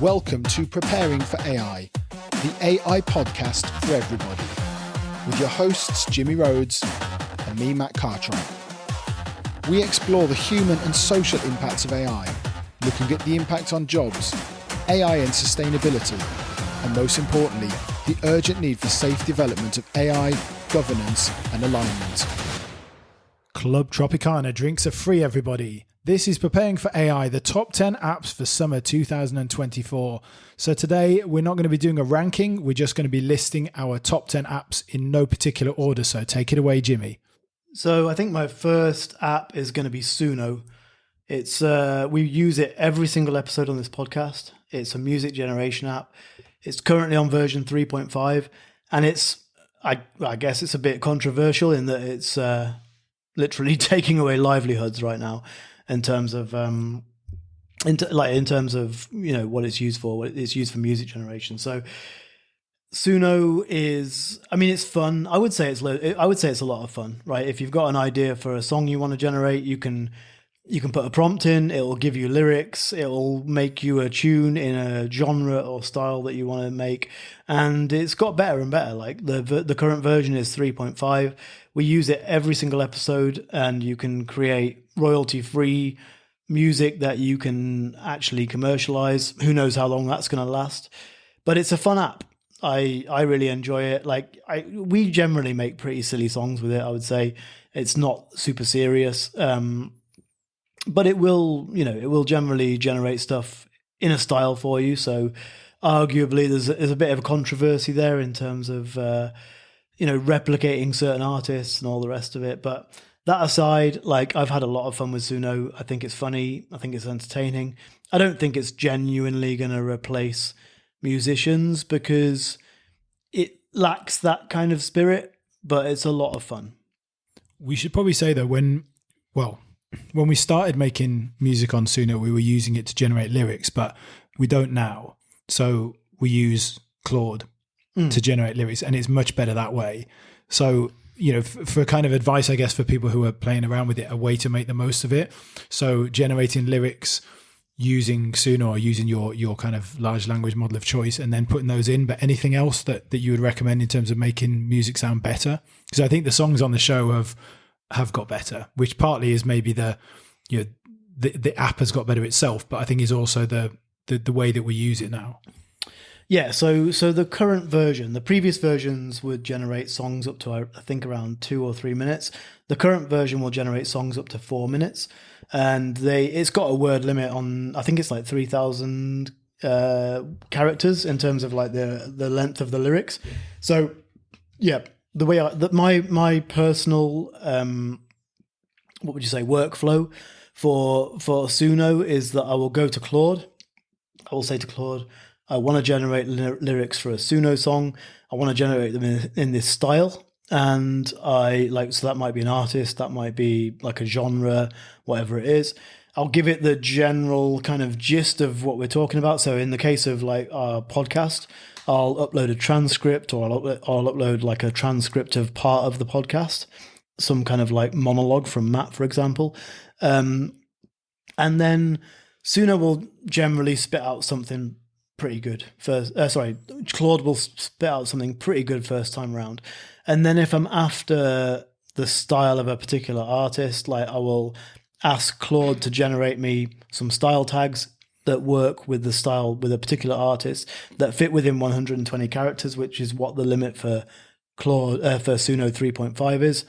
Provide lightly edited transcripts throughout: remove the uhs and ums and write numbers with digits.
Welcome to Preparing for AI, the AI podcast for everybody, with your hosts Jimmy Rhodes and me, Matt Cartwright. We explore the human and social impacts of AI, looking at the impact on jobs, AI and sustainability, and most importantly, the urgent need for safe development of AI, governance and alignment. Club Tropicana drinks are free, everybody. This is Preparing for AI, the top 10 apps for summer 2024. So today we're not going to be doing a ranking, we're just going to be listing our top 10 apps in no particular order. So take it away, Jimmy. So I think my first app is going to be Suno. It's we use it every single episode on this podcast. It's a music generation app. It's currently on version 3.5, and I guess it's a bit controversial in that it's literally taking away livelihoods right now in terms of in terms of what it's used for. It's used for music generation. So Suno is, it's fun. I would say it's a lot of fun, right? If you've got an idea for a song you want to generate, you can put a prompt in, it'll give you lyrics, it'll make you a tune in a genre or style that you want to make, and it's got better and better. Like the current version is 3.5. We use it every single episode, and you can create royalty-free music that you can actually commercialize. Who knows how long that's going to last, but it's a fun app. I really enjoy it. We generally make pretty silly songs with it. I would say it's not super serious. But it will generally generate stuff in a style for you. So arguably there's a bit of a controversy there in terms of, replicating certain artists and all the rest of it. But that aside, I've had a lot of fun with Suno. I think it's funny. I think it's entertaining. I don't think it's genuinely going to replace musicians because it lacks that kind of spirit, but it's a lot of fun. We should probably say that when we started making music on Suno, we were using it to generate lyrics, but we don't now. So we use Claude to generate lyrics, and it's much better that way. So, for kind of advice, I guess, for people who are playing around with it, a way to make the most of it. So generating lyrics using Suno or using your kind of large language model of choice and then putting those in. But anything else that you would recommend in terms of making music sound better? Because I think the songs on the show have got better, which partly is maybe the app has got better itself, but I think is also the way that we use it now. Yeah, so the current version, the previous versions would generate songs up to I think around 2 or 3 minutes. The current version will generate songs up to 4 minutes, and it's got a word limit on, I think it's 3,000 characters in terms of the length of the lyrics. So yeah, the way my personal workflow for Suno is that I will go to Claude. I will say to Claude, I want to generate lyrics for a Suno song. I want to generate them in this style, and so that might be an artist, that might be a genre, whatever it is. I'll give it the general kind of gist of what we're talking about. So in the case of our podcast, I'll upload a transcript, or I'll upload a transcript of part of the podcast, some kind of monologue from Matt, for example. And then Suno will generally spit out something pretty good Claude will spit out something pretty good first time around. And then if I'm after the style of a particular artist, I will ask Claude to generate me some style tags that work with the style with a particular artist that fit within 120 characters, which is what the limit for for Suno 3.5 is.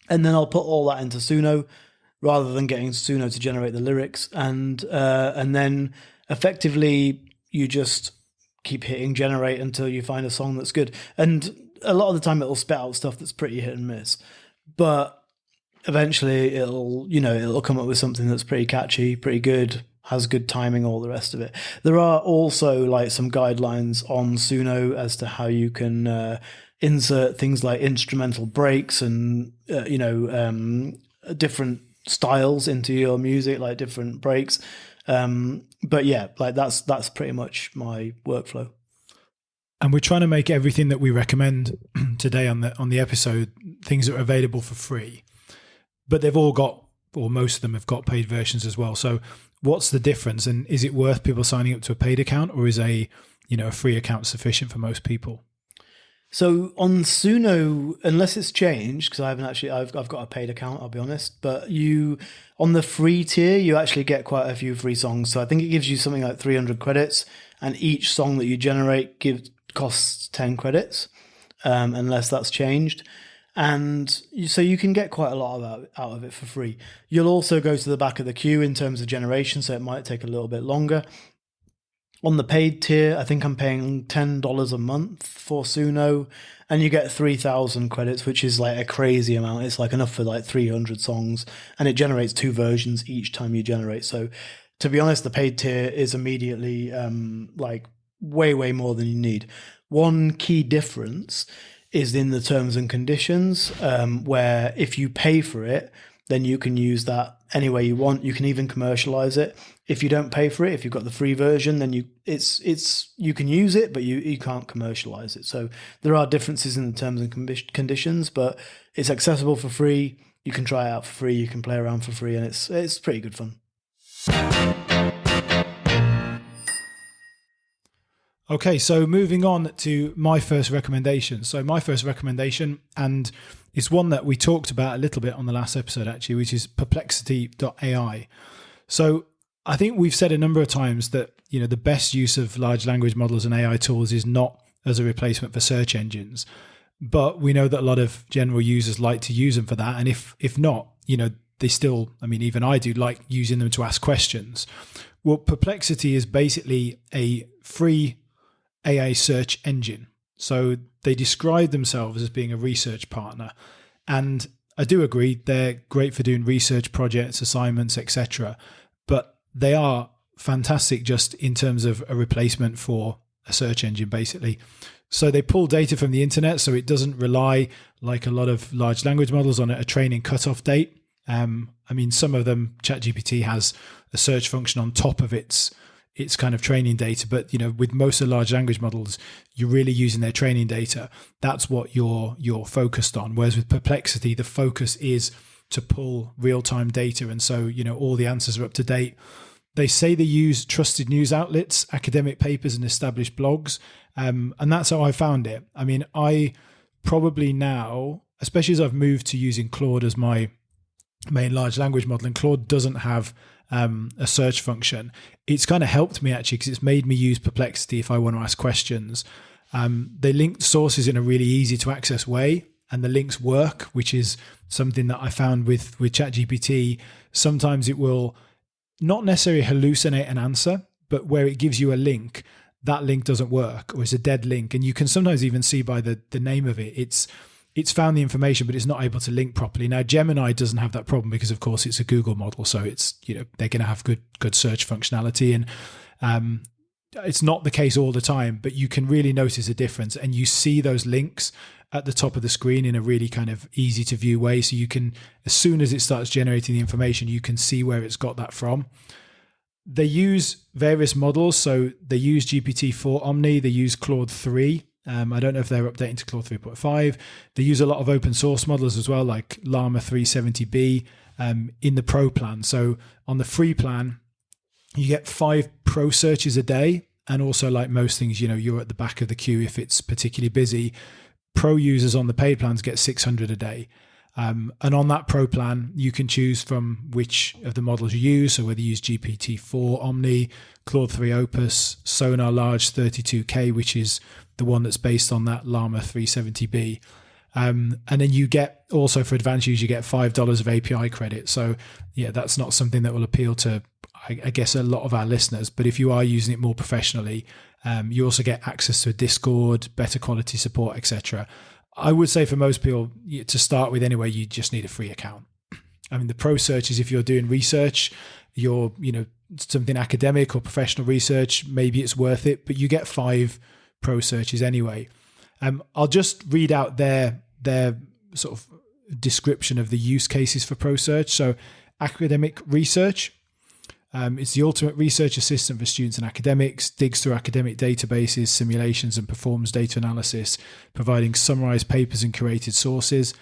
And then I'll put all that into Suno rather than getting Suno to generate the lyrics, and then effectively you just keep hitting generate until you find a song that's good. And a lot of the time it'll spit out stuff that's pretty hit and miss, but eventually it'll come up with something that's pretty catchy, pretty good, has good timing, all the rest of it. There are also some guidelines on Suno as to how you can insert things like instrumental breaks and different styles into your music, like different breaks. But yeah, that's pretty much my workflow. And we're trying to make everything that we recommend today on the episode things that are available for free, but they've all got, or most of them have got paid versions as well. So what's the difference, and is it worth people signing up to a paid account, or is a free account sufficient for most people? So on Suno, unless it's changed, because I haven't actually, I've got a paid account, I'll be honest, but on the free tier, you actually get quite a few free songs. So I think it gives you something like 300 credits, and each song that you generate costs 10 credits, unless that's changed. And so you can get quite a lot out of it for free. You'll also go to the back of the queue in terms of generation, so it might take a little bit longer. On the paid tier, I think I'm paying $10 a month for Suno, and you get 3,000 credits, which is like a crazy amount. It's like enough for like 300 songs, and it generates 2 versions each time you generate. So to be honest, the paid tier is immediately like way more than you need. One key difference is in the terms and conditions, where if you pay for it, then you can use that any way you want. You can even commercialize it. If you don't pay for it, if you've got the free version, then you can use it, but you can't commercialize it. So there are differences in the terms and conditions, but it's accessible for free. You can try it out for free. You can play around for free, and it's pretty good fun. Okay, so moving on to my first recommendation. So my first recommendation, and it's one that we talked about a little bit on the last episode actually, which is perplexity.ai. So I think we've said a number of times that, the best use of large language models and AI tools is not as a replacement for search engines. But we know that a lot of general users like to use them for that. And if not, they still, even I do like using them to ask questions. Well, Perplexity is basically a free AI search engine. So they describe themselves as being a research partner. And I do agree, they're great for doing research projects, assignments, etc. But they are fantastic just in terms of a replacement for a search engine, basically. So they pull data from the internet, so it doesn't rely, like a lot of large language models, on a training cutoff date. Some of them, ChatGPT has a search function on top of its kind of training data, but with most of the large language models, you're really using their training data. That's what you're focused on. Whereas with Perplexity, the focus is to pull real-time data, and so all the answers are up to date. They say they use trusted news outlets, academic papers, and established blogs, and that's how I found it. I probably now, especially as I've moved to using Claude as my main large language model, and Claude doesn't have a search function, it's kind of helped me actually, because it's made me use Perplexity if I want to ask questions. They link sources in a really easy to access way, and the links work, which is something that I found with ChatGPT. Sometimes it will not necessarily hallucinate an answer, but where it gives you a link, that link doesn't work, or it's a dead link. And you can sometimes even see by the name of it, it's found the information, but it's not able to link properly. Now, Gemini doesn't have that problem because, of course, it's a Google model, so it's they're going to have good search functionality, and it's not the case all the time. But you can really notice a difference, and you see those links at the top of the screen in a really kind of easy to view way. So you can, as soon as it starts generating the information, you can see where it's got that from. They use various models, so they use GPT-4 Omni, they use Claude 3. I don't know if they're updating to Claude 3.5. They use a lot of open source models as well, like Llama 370B in the Pro plan. So on the free plan, you get 5 pro searches a day. And also, like most things, you're at the back of the queue if it's particularly busy. Pro users on the paid plans get 600 a day. And on that Pro plan, you can choose from which of the models you use. So whether you use GPT-4 Omni, Claude 3 Opus, Sonar Large 32K, which is the one that's based on that Llama 370B. And then you get, also for advanced use, you get $5 of API credit. So yeah, that's not something that will appeal to, I guess, a lot of our listeners. But if you are using it more professionally, you also get access to a Discord, better quality support, etc. I would say for most people, to start with anyway, you just need a free account. The pro search is if you're doing research, you're, something academic or professional research, maybe it's worth it, but you get 5 pro searches anyway. I'll just read out their sort of description of the use cases for pro search. So academic research, it's the ultimate research assistant for students and academics, digs through academic databases, simulations, and performs data analysis, providing summarized papers and curated sources.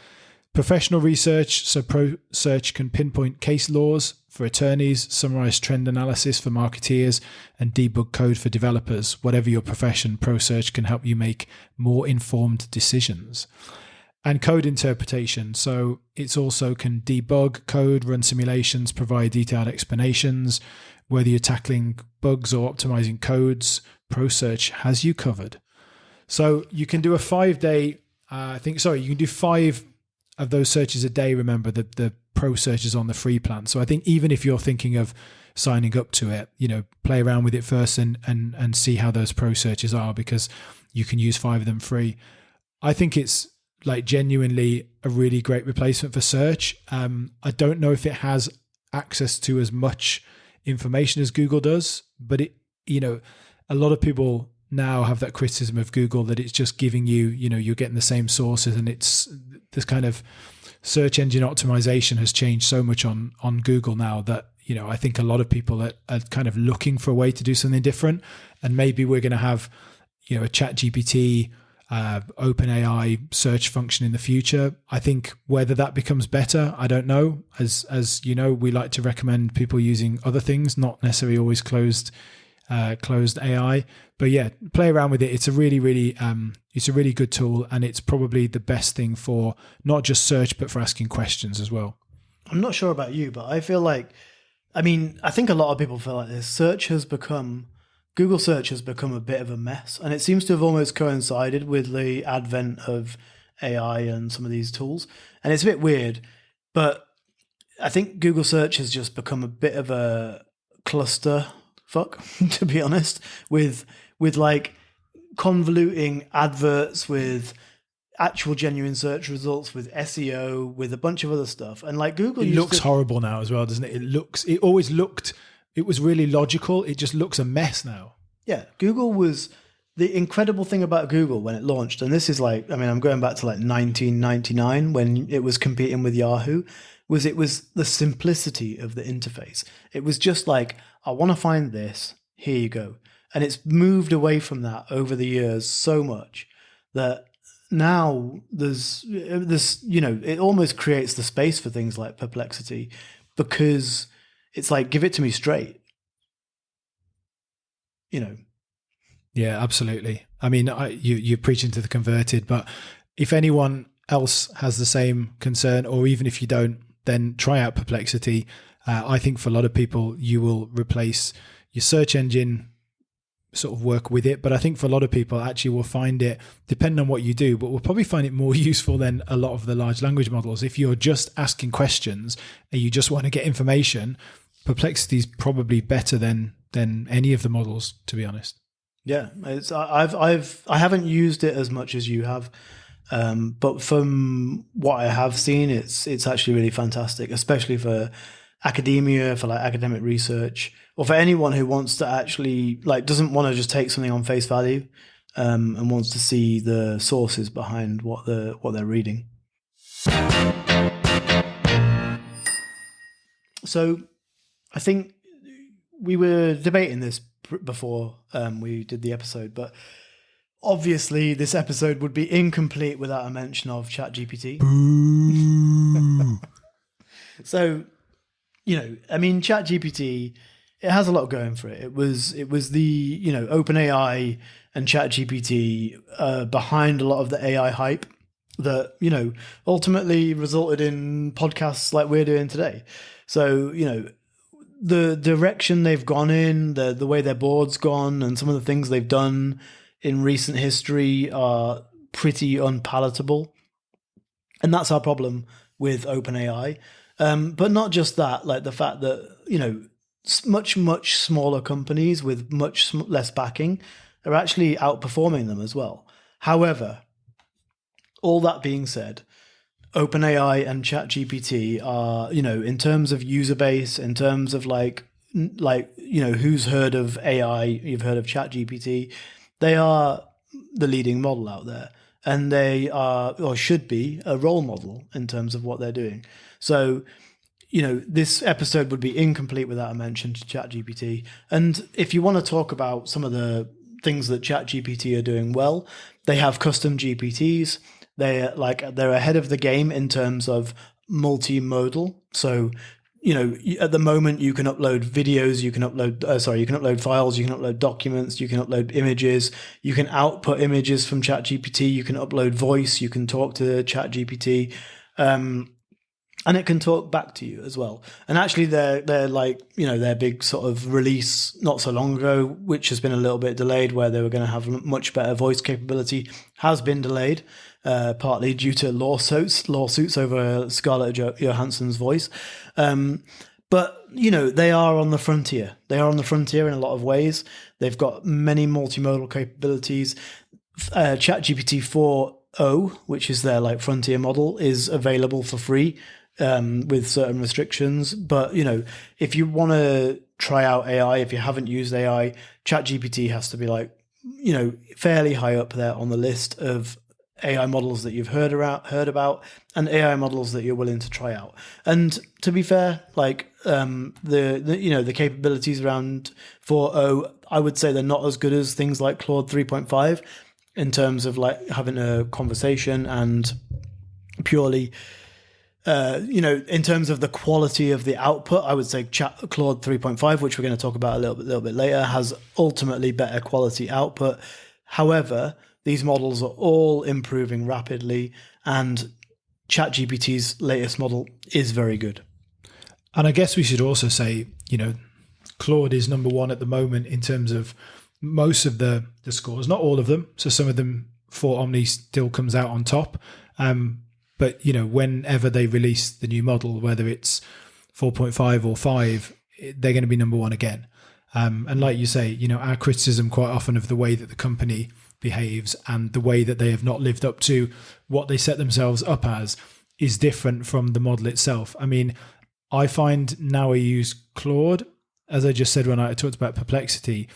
Professional research, so Pro Search can pinpoint case laws, for attorneys, summarize trend analysis for marketeers, and debug code for developers. Whatever your profession, ProSearch can help you make more informed decisions. And code interpretation. So it's also can debug code, run simulations, provide detailed explanations. Whether you're tackling bugs or optimizing codes, ProSearch has you covered. So you can do a 5-day, you can do 5 of those searches a day. Remember, the ProSearch is on the free plan. So I think even if you're thinking of signing up to it, play around with it first and see how those ProSearches are, because you can use 5 of them free. I think it's like genuinely a really great replacement for search. I don't know if it has access to as much information as Google does, but a lot of people now have that criticism of Google that it's just giving you, you're getting the same sources, and it's this kind of search engine optimization has changed so much on Google now that, I think a lot of people are kind of looking for a way to do something different. And maybe we're going to have, a ChatGPT, OpenAI search function in the future. I think whether that becomes better, I don't know. As you know, we like to recommend people using other things, not necessarily always closed AI. But yeah, play around with it. It's a really, really, it's a really good tool, and it's probably the best thing for not just search, but for asking questions as well. I'm not sure about you, but I feel like, I think a lot of people feel like this. Google search has become a bit of a mess, and it seems to have almost coincided with the advent of AI and some of these tools. And it's a bit weird, but I think Google search has just become a bit of a cluster fuck, to be honest, with like convoluting adverts with actual genuine search results, with SEO, with a bunch of other stuff. And like Google looks horrible now as well, doesn't it? It was really logical. It just looks a mess now. Yeah, Google was the incredible thing about Google when it launched. And this is like, I'm going back to like 1999 when it was competing with Yahoo, it was the simplicity of the interface. It was just like, I want to find this, here you go. And it's moved away from that over the years so much that now there's this, it almost creates the space for things like Perplexity, because it's like, give it to me straight. Yeah, absolutely. You're preaching to the converted, but if anyone else has the same concern, or even if you don't, then try out Perplexity. I think for a lot of people, you will replace your search engine, sort of work with it. But I think for a lot of people, actually will find it, depending on what you do, but will probably find it more useful than a lot of the large language models. If you're just asking questions and you just want to get information, Perplexity is probably better than any of the models, to be honest. Yeah, I haven't used it as much as you have, but from what I have seen, it's actually really fantastic, especially for academia, for like academic research, or for anyone who wants to actually doesn't want to just take something on face value, and wants to see the sources behind what they're reading. So I think we were debating this before we did the episode, but obviously this episode would be incomplete without a mention of ChatGPT. So, ChatGPT, it has a lot going for it. It was the, OpenAI and ChatGPT behind a lot of the AI hype that, ultimately resulted in podcasts like we're doing today. So, the direction they've gone in, the way their board's gone, and some of the things they've done in recent history are pretty unpalatable. And that's our problem with OpenAI. But not just that, like the fact that, much, much smaller companies with much less backing are actually outperforming them as well. However, all that being said, OpenAI and ChatGPT are, in terms of user base, in terms of who's heard of AI, you've heard of ChatGPT, they are the leading model out there. And they are, or should be, a role model in terms of what they're doing. So, this episode would be incomplete without a mention to ChatGPT. And if you want to talk about some of the things that ChatGPT are doing well, they have custom GPTs. They're ahead of the game in terms of multimodal. So at the moment you can upload videos, you can upload files, you can upload documents, you can upload images, you can output images from ChatGPT, you can upload voice, you can talk to ChatGPT, and it can talk back to you as well. And actually they're like, their big sort of release not so long ago, which has been a little bit delayed, where they were going to have much better voice capability, has been delayed, partly due to lawsuits over Scarlett Johansson's voice. But, they are on the frontier. They are on the frontier in a lot of ways. They've got many multimodal capabilities. ChatGPT 4.0, which is their like frontier model, is available for free, with certain restrictions. But, if you want to try out AI, if you haven't used AI, ChatGPT has to be like, fairly high up there on the list of AI models that you've heard about, and AI models that you're willing to try out. And to be fair, like the capabilities around 4.0, I would say they're not as good as things like Claude 3.5 in terms of like having a conversation and purely, in terms of the quality of the output. I would say Claude 3.5, which we're going to talk about a little bit later, has ultimately better quality output. However, these models are all improving rapidly, and ChatGPT's latest model is very good. And I guess we should also say, Claude is number one at the moment in terms of most of the scores, not all of them. So some of them, for Omni still comes out on top. But, whenever they release the new model, whether it's 4.5 or 5, they're going to be number one again. And like you say, our criticism quite often of the way that the company behaves and the way that they have not lived up to what they set themselves up as is different from the model itself. I mean, I find now I use Claude, as I just said when I talked about Perplexity,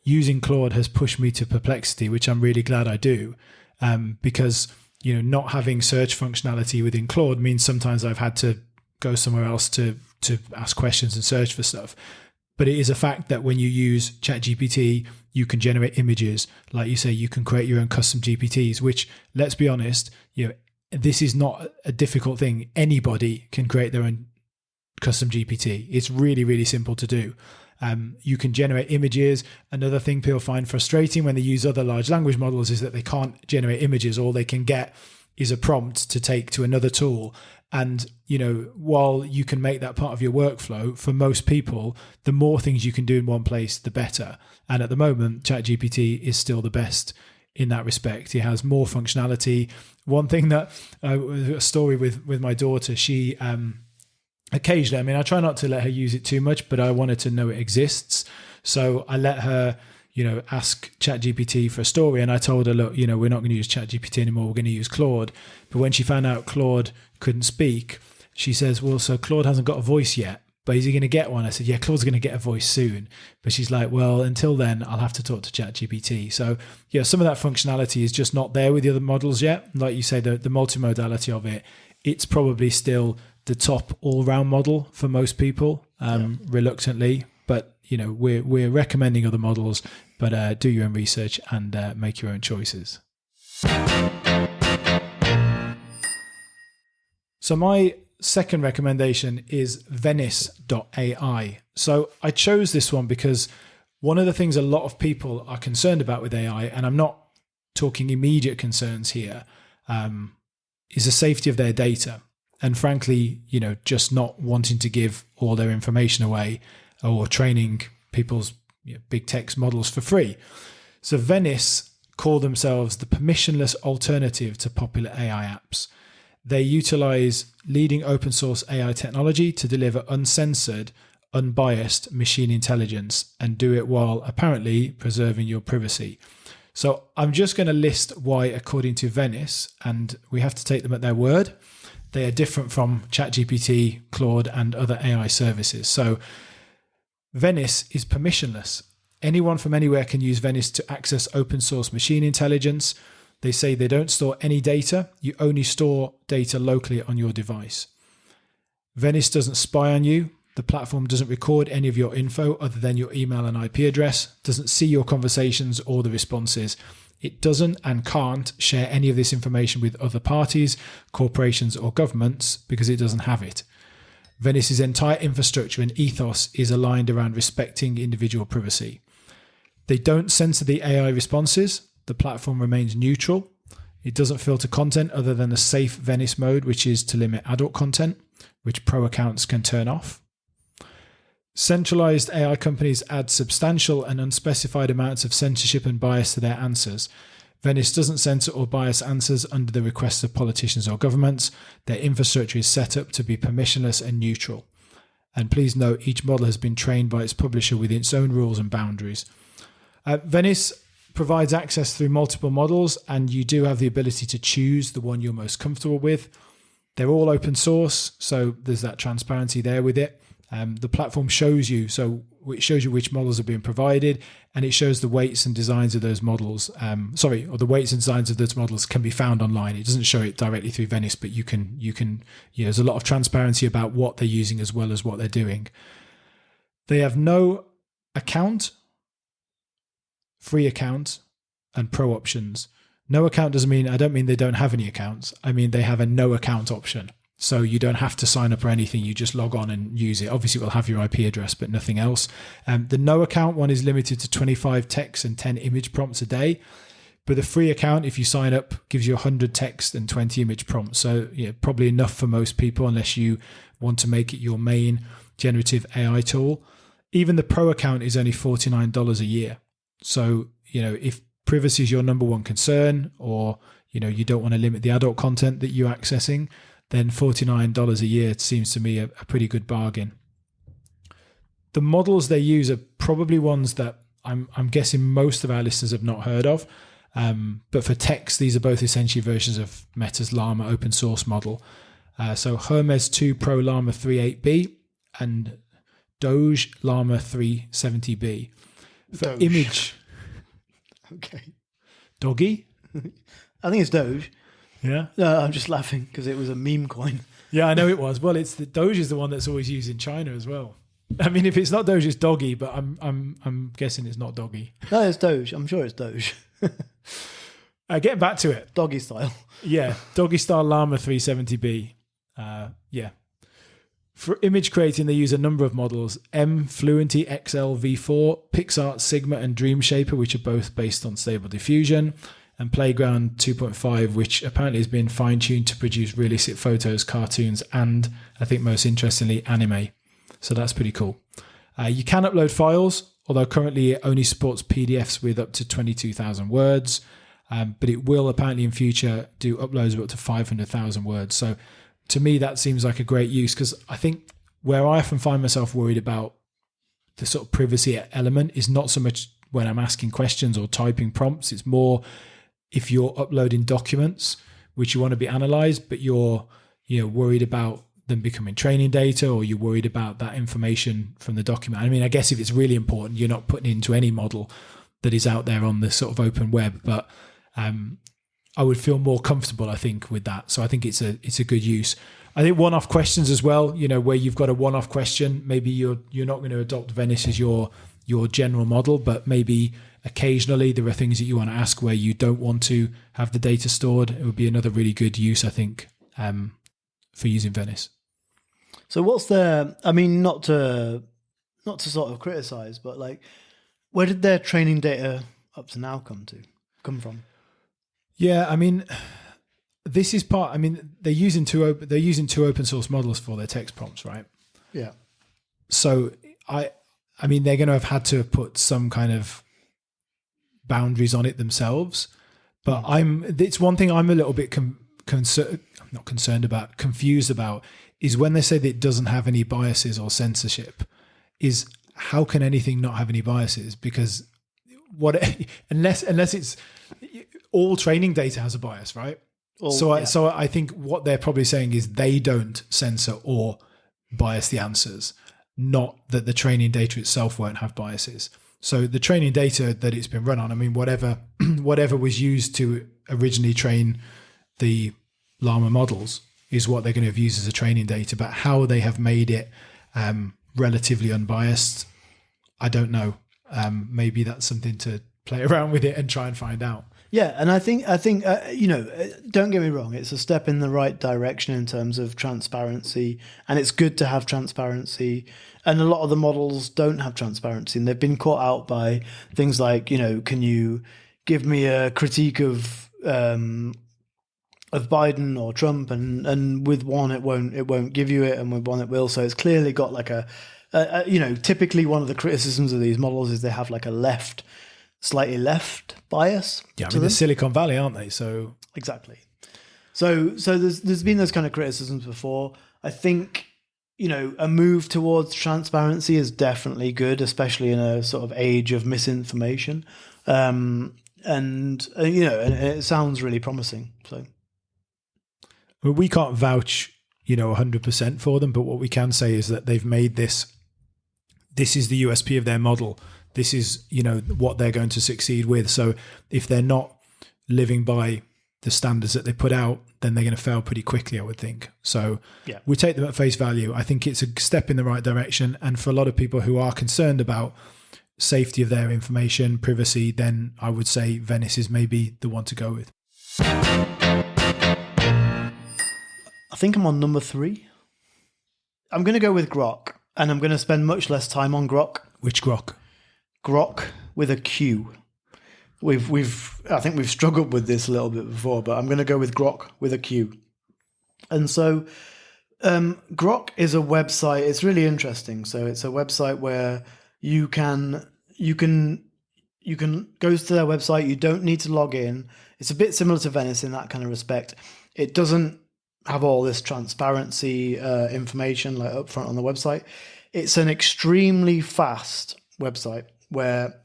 using Claude has pushed me to Perplexity, which I'm really glad I do, because not having search functionality within Claude means sometimes I've had to go somewhere else to ask questions and search for stuff. But it is a fact that when you use ChatGPT, you can generate images. Like you say, you can create your own custom GPTs, which, let's be honest, this is not a difficult thing. Anybody can create their own custom GPT. It's really, really simple to do. You can generate images. Another thing people find frustrating when they use other large language models is that they can't generate images. All they can get is a prompt to take to another tool. And, while you can make that part of your workflow, for most people, the more things you can do in one place, the better. And at the moment, ChatGPT is still the best in that respect. It has more functionality. One thing that, a story with my daughter, she occasionally, I try not to let her use it too much, but I wanted to know it exists. So I let her, ask ChatGPT for a story. And I told her, look, we're not going to use ChatGPT anymore. We're going to use Claude. But when she found out Claude couldn't speak, she says, well, so Claude hasn't got a voice yet, but is he going to get one? I said, yeah, Claude's going to get a voice soon. But she's like, well, until then, I'll have to talk to ChatGPT. So yeah, some of that functionality is just not there with the other models yet. Like you say, the multimodality of it, it's probably still the top all-round model for most people, reluctantly. But we're recommending other models, but do your own research and make your own choices. So my second recommendation is Venice.ai. So I chose this one because one of the things a lot of people are concerned about with AI, and I'm not talking immediate concerns here, is the safety of their data. And frankly, just not wanting to give all their information away or training people's big text models for free. So Venice call themselves the permissionless alternative to popular AI apps. They utilize leading open source AI technology to deliver uncensored, unbiased machine intelligence and do it while apparently preserving your privacy. So I'm just going to list why, according to Venice, and we have to take them at their word, they are different from ChatGPT, Claude, and other AI services. So Venice is permissionless. Anyone from anywhere can use Venice to access open source machine intelligence. They say they don't store any data. You only store data locally on your device. Venice doesn't spy on you. The platform doesn't record any of your info other than your email and IP address, doesn't see your conversations or the responses. It doesn't and can't share any of this information with other parties, corporations, or governments because it doesn't have it. Venice's entire infrastructure and ethos is aligned around respecting individual privacy. They don't censor the AI responses. The platform remains neutral. It doesn't filter content other than the safe Venice mode, which is to limit adult content, which pro accounts can turn off. Centralized AI companies add substantial and unspecified amounts of censorship and bias to their answers. Venice doesn't censor or bias answers under the requests of politicians or governments. Their infrastructure is set up to be permissionless and neutral. And please note, each model has been trained by its publisher within its own rules and boundaries. Venice provides access through multiple models, and you do have the ability to choose the one you're most comfortable with. They're all open source, so there's that transparency there with it. The platform shows you, so it shows you which models are being provided, and it shows the weights and designs of those models. Or the weights and designs of those models can be found online. It doesn't show it directly through Venice, but you can. There's a lot of transparency about what they're using as well as what they're doing. They have no account, free account, and pro options. No account I don't mean they don't have any accounts. I mean they have a no account option. So you don't have to sign up or anything. You just log on and use it. Obviously, it will have your IP address, but nothing else. The no account one is limited to 25 text and 10 image prompts a day. But the free account, if you sign up, gives you 100 text and 20 image prompts. So probably enough for most people unless you want to make it your main generative AI tool. Even the pro account is only $49 a year. So, if privacy is your number one concern, or, you don't want to limit the adult content that you're accessing, then $49 a year seems to me a pretty good bargain. The models they use are probably ones that I'm guessing most of our listeners have not heard of. But for text, these are both essentially versions of Meta's Llama open source model. So Hermes 2 Pro Llama 3.8b and Doge Llama 370b. For Doge. Image. Okay. Doggy? I think it's Doge. Yeah. No, I'm just laughing because it was a meme coin. Yeah, I know it was. Well, it's the Doge is the one that's always used in China as well. I mean, if it's not Doge, it's Doggy, but I'm guessing it's not Doggy. No, it's Doge. I'm sure it's Doge. Getting back to it. Doggy style. Yeah, Doggy Style Llama 370b. Yeah. For image creating, they use a number of models: M Fluenty XL V4, PixArt Sigma, and Dream Shaper, which are both based on Stable Diffusion, and Playground 2.5, which apparently has been fine-tuned to produce realistic photos, cartoons, and, I think most interestingly, anime. So that's pretty cool. You can upload files, although currently it only supports PDFs with up to 22,000 words, but it will apparently in future do uploads of up to 500,000 words. So to me, that seems like a great use, because I think where I often find myself worried about the sort of privacy element is not so much when I'm asking questions or typing prompts. It's more if you're uploading documents which you want to be analyzed, but you're worried about them becoming training data, or you're worried about that information from the document. I mean, I guess if it's really important, you're not putting it into any model that is out there on the sort of open web, but I would feel more comfortable, I think, with that. So I think it's a good use. I think one-off questions as well, where you've got a one-off question, maybe you're not going to adopt Venice as your general model, but maybe occasionally there are things that you want to ask where you don't want to have the data stored. It would be another really good use, I think, for using Venice. So what's not to sort of criticize, but like, where did their training data up to now come from? Yeah, I mean, this is part. I mean, they're using two open source models for their text prompts, right? Yeah. So I mean, they're going to have had to have put some kind of boundaries on it themselves. But it's one thing I'm a little bit confused about is when they say that it doesn't have any biases or censorship. Is how can anything not have any biases? Because unless it's all training data has a bias, right? So I think what they're probably saying is they don't censor or bias the answers, not that the training data itself won't have biases. So the training data that it's been run on, I mean, whatever was used to originally train the Llama models is what they're going to have used as a training data. But how they have made it relatively unbiased, I don't know. Maybe that's something to play around with it and try and find out. Yeah, and I think don't get me wrong, it's a step in the right direction in terms of transparency, and it's good to have transparency. And a lot of the models don't have transparency, and they've been caught out by things like, can you give me a critique of Biden or Trump, and with one it won't give you it, and with one it will. So it's clearly got like typically one of the criticisms of these models is they have like a slightly left bias. Yeah, I mean, they're Silicon Valley, aren't they? So exactly. So there's been those kind of criticisms before. I think a move towards transparency is definitely good, especially in a sort of age of misinformation. And it sounds really promising. So we can't vouch 100% for them, but what we can say is that they've made this is the USP of their model. This is, what they're going to succeed with. So if they're not living by the standards that they put out, then they're going to fail pretty quickly, I would think. So yeah, we take them at face value. I think it's a step in the right direction. And for a lot of people who are concerned about safety of their information, privacy, then I would say Venice is maybe the one to go with. I think I'm on number 3. I'm going to go with Grok, and I'm going to spend much less time on Grok. Which Grok? Grok with a Q. I think we've struggled with this a little bit before, but I'm going to go with Grok with a Q. And so Grok is a website. It's really interesting. So it's a website where you can go to their website. You don't need to log in. It's a bit similar to Venice in that kind of respect. It doesn't have all this transparency information like up front on the website. It's an extremely fast website where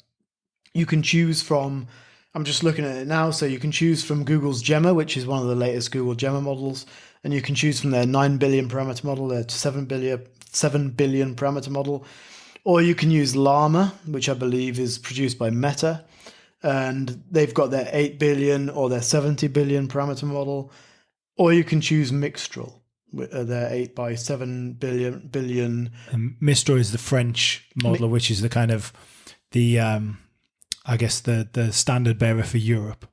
you can choose from, I'm just looking at it now, so you can choose from Google's Gemma, which is one of the latest Google Gemma models, and you can choose from their 9 billion parameter model, their 7 billion parameter model, or you can use Llama, which I believe is produced by Meta, and they've got their 8 billion or their 70 billion parameter model, or you can choose Mixtral, their 8 by 7 billion. And Mistral is the French model, which is the kind of the I guess the standard bearer for Europe.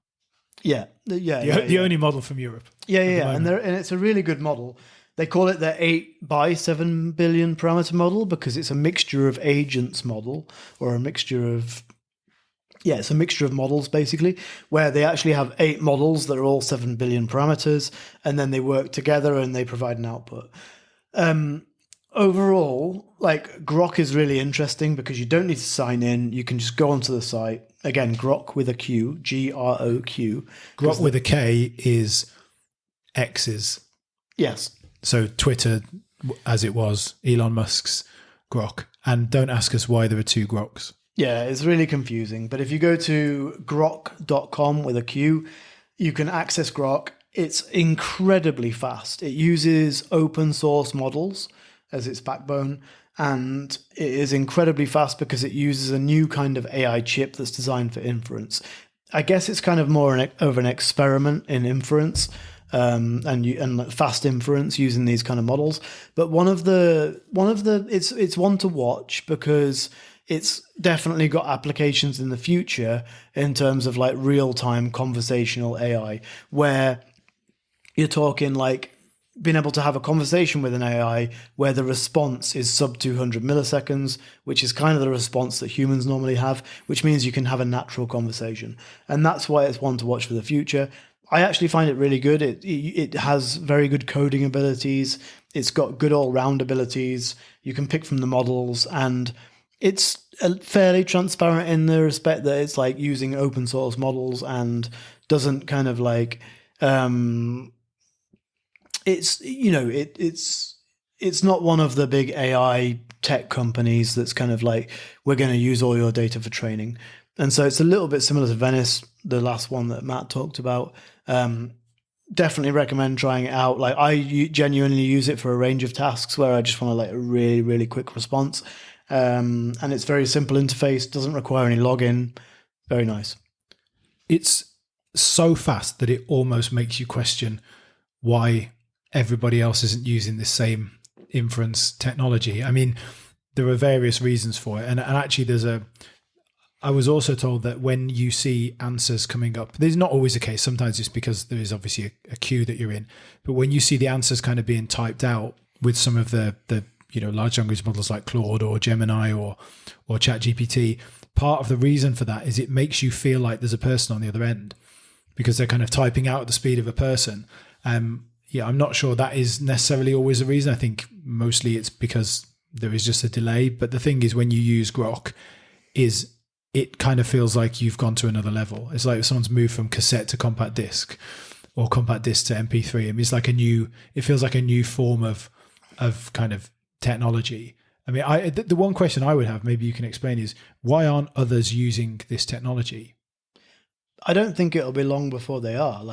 The only model from Europe. And it's a really good model. They call it their 8 by 7 billion parameter model because it's a mixture of agents model, or a mixture of it's a mixture of models basically, where they actually have 8 models that are all 7 billion parameters, and then they work together and they provide an output. Overall, like, Grok is really interesting because you don't need to sign in. You can just go onto the site. Again, Grok with a Q, Grok. Grok with a K is X's. Yes. So Twitter, as it was, Elon Musk's Grok. And don't ask us why there are 2 Groks. Yeah, it's really confusing. But if you go to grok.com with a Q, you can access Grok. It's incredibly fast. It uses open source models as its backbone, and it is incredibly fast because it uses a new kind of AI chip that's designed for inference. I guess it's kind of more of an experiment in inference and fast inference using these kind of models. But it's one to watch because it's definitely got applications in the future in terms of like real-time conversational AI, where you're talking like being able to have a conversation with an AI where the response is sub 200 milliseconds, which is kind of the response that humans normally have, which means you can have a natural conversation. And that's why it's one to watch for the future. I actually find it really good. It has very good coding abilities. It's got good all-round abilities. You can pick from the models, and it's fairly transparent in the respect that it's like using open source models and doesn't kind of like it's not one of the big AI tech companies that's kind of like, we're going to use all your data for training. And so it's a little bit similar to Venice, the last one that Matt talked about. Definitely recommend trying it out. Like, I genuinely use it for a range of tasks where I just want to like a really, really quick response. And it's very simple interface, doesn't require any login. Very nice. It's so fast that it almost makes you question why everybody else isn't using the same inference technology. I mean, there are various reasons for it. And actually I was also told that when you see answers coming up, there's not always the case. Sometimes it's because there is obviously a queue that you're in. But when you see the answers kind of being typed out with some of the large language models like Claude or Gemini or ChatGPT, part of the reason for that is it makes you feel like there's a person on the other end because they're kind of typing out at the speed of a person. I'm not sure that is necessarily always the reason. I think mostly it's because there is just a delay. But the thing is, when you use Grok, it kind of feels like you've gone to another level. It's like if someone's moved from cassette to compact disc or compact disc to MP3. I mean, it feels like a new form of kind of technology. I mean, the one question I would have, maybe you can explain, is why aren't others using this technology? I don't think it'll be long before they are.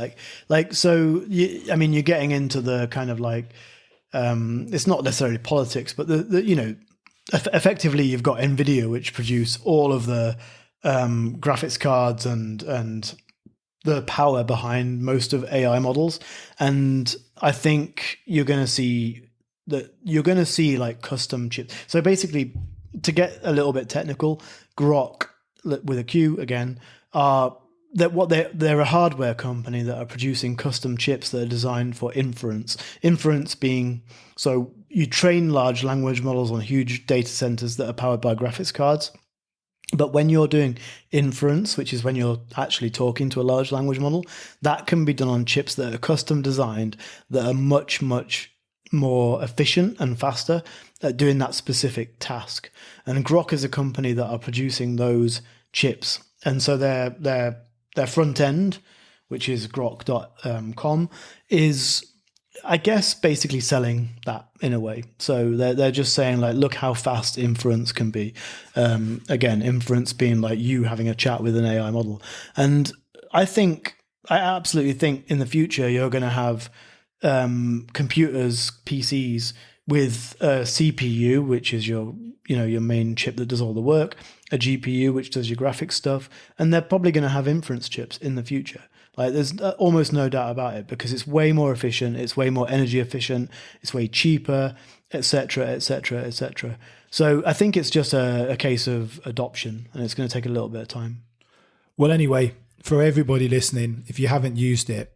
So you're getting into the kind of like, it's not necessarily politics, but effectively you've got NVIDIA, which produce all of the graphics cards and the power behind most of AI models. And I think you're going to see like custom chips. So basically, to get a little bit technical, Grok with a Q again they're a hardware company that are producing custom chips that are designed for inference. Inference being, so you train large language models on huge data centers that are powered by graphics cards. But when you're doing inference, which is when you're actually talking to a large language model, that can be done on chips that are custom designed that are much, much more efficient and faster at doing that specific task. And Grok is a company that are producing those chips. And so their front end, which is grok.com, is, I guess, basically selling that in a way. So they're just saying, like, look how fast inference can be. Again, inference being like you having a chat with an AI model. And I absolutely think in the future you're going to have computers, PCs with a CPU, which is your main chip that does all the work, a GPU, which does your graphics stuff, and they're probably going to have inference chips in the future. Like, there's almost no doubt about it, because it's way more efficient, it's way more energy efficient, it's way cheaper, etc., etc., etc. So I think it's just a case of adoption, and it's going to take a little bit of time. Well, anyway, for everybody listening, if you haven't used it,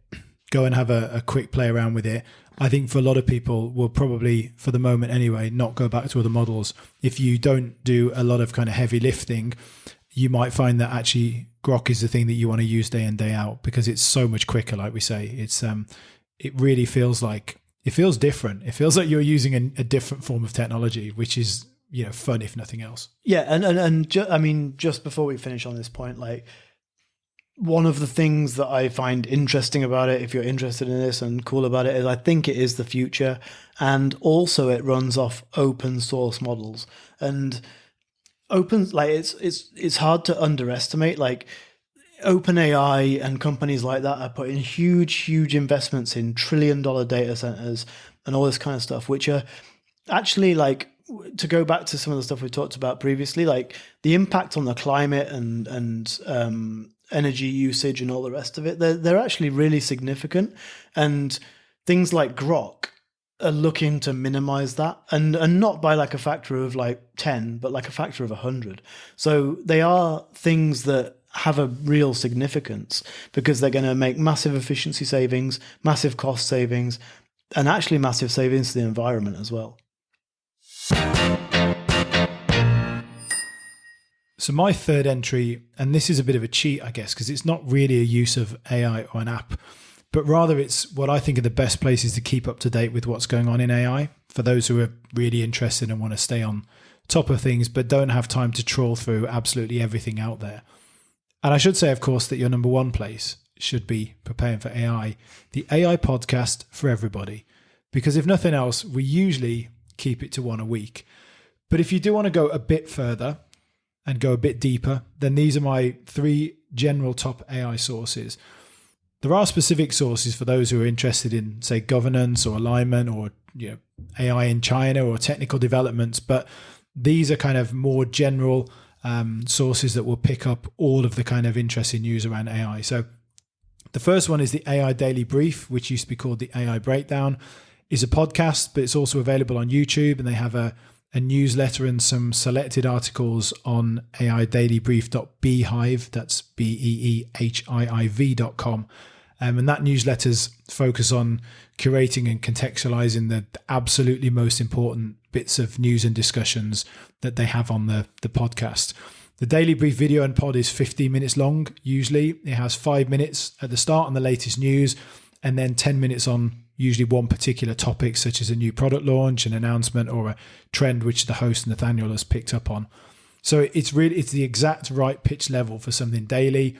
go and have a quick play around with it. I think for a lot of people will probably, for the moment anyway, not go back to other models. If you don't do a lot of kind of heavy lifting, you might find that actually Grok is the thing that you want to use day in, day out, because it's so much quicker. Like we say, it really feels different. It feels like you're using a different form of technology, which is, fun if nothing else. Yeah. And just before we finish on this point, like, one of the things that I find interesting about it, if you're interested in this and cool about it, is I think it is the future. And also it runs off open source models. And it's hard to underestimate. Like, OpenAI and companies like that are putting huge investments in $1 trillion data centers and all this kind of stuff, which are actually, like, to go back to some of the stuff we talked about previously, like the impact on the climate and energy usage and all the rest of it, they're actually really significant. And things like Grok are looking to minimize that, and not by like a factor of like 10, but like a factor of 100. So they are things that have a real significance, because they're going to make massive efficiency savings, massive cost savings, and actually massive savings to the environment as well. So my third entry, and this is a bit of a cheat, I guess, because it's not really a use of AI or an app, but rather it's what I think are the best places to keep up to date with what's going on in AI for those who are really interested and want to stay on top of things, but don't have time to trawl through absolutely everything out there. And I should say, of course, that your number one place should be Preparing for AI, the AI podcast for everybody. Because if nothing else, we usually keep it to one a week. But if you do want to go a bit further and go a bit deeper, then these are my 3 general top AI sources. There are specific sources for those who are interested in, say, governance or alignment or AI in China or technical developments, but these are kind of more general sources that will pick up all of the kind of interesting news around AI. So the first one is the AI Daily Brief, which used to be called the AI Breakdown. Is a podcast, but it's also available on YouTube, and they have a a newsletter and some selected articles on aidailybrief.beehive, that's beehiiv.com. And that newsletter's focus on curating and contextualizing the absolutely most important bits of news and discussions that they have on the podcast. The Daily Brief video and pod is 15 minutes long, usually. It has 5 minutes at the start on the latest news, and then 10 minutes on usually one particular topic, such as a new product launch, an announcement, or a trend which the host, Nathaniel, has picked up on. So it's the exact right pitch level for something daily.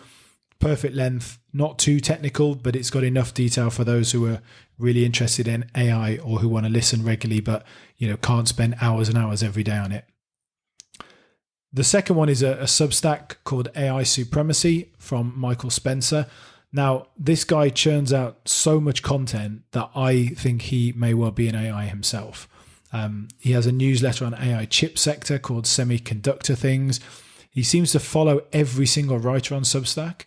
Perfect length, not too technical, but it's got enough detail for those who are really interested in AI or who want to listen regularly, but can't spend hours and hours every day on it. The second one is a Substack called AI Supremacy from Michael Spencer. Now, this guy churns out so much content that I think he may well be an AI himself. He has a newsletter on AI chip sector called Semiconductor Things. He seems to follow every single writer on Substack.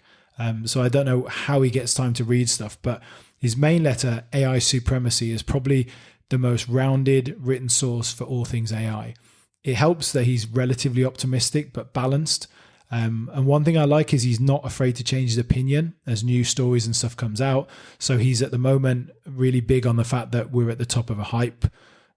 So I don't know how he gets time to read stuff, but his main letter, AI Supremacy, is probably the most rounded written source for all things AI. It helps that he's relatively optimistic but balanced. And one thing I like is he's not afraid to change his opinion as new stories and stuff comes out. So he's at the moment really big on the fact that we're at the top of a hype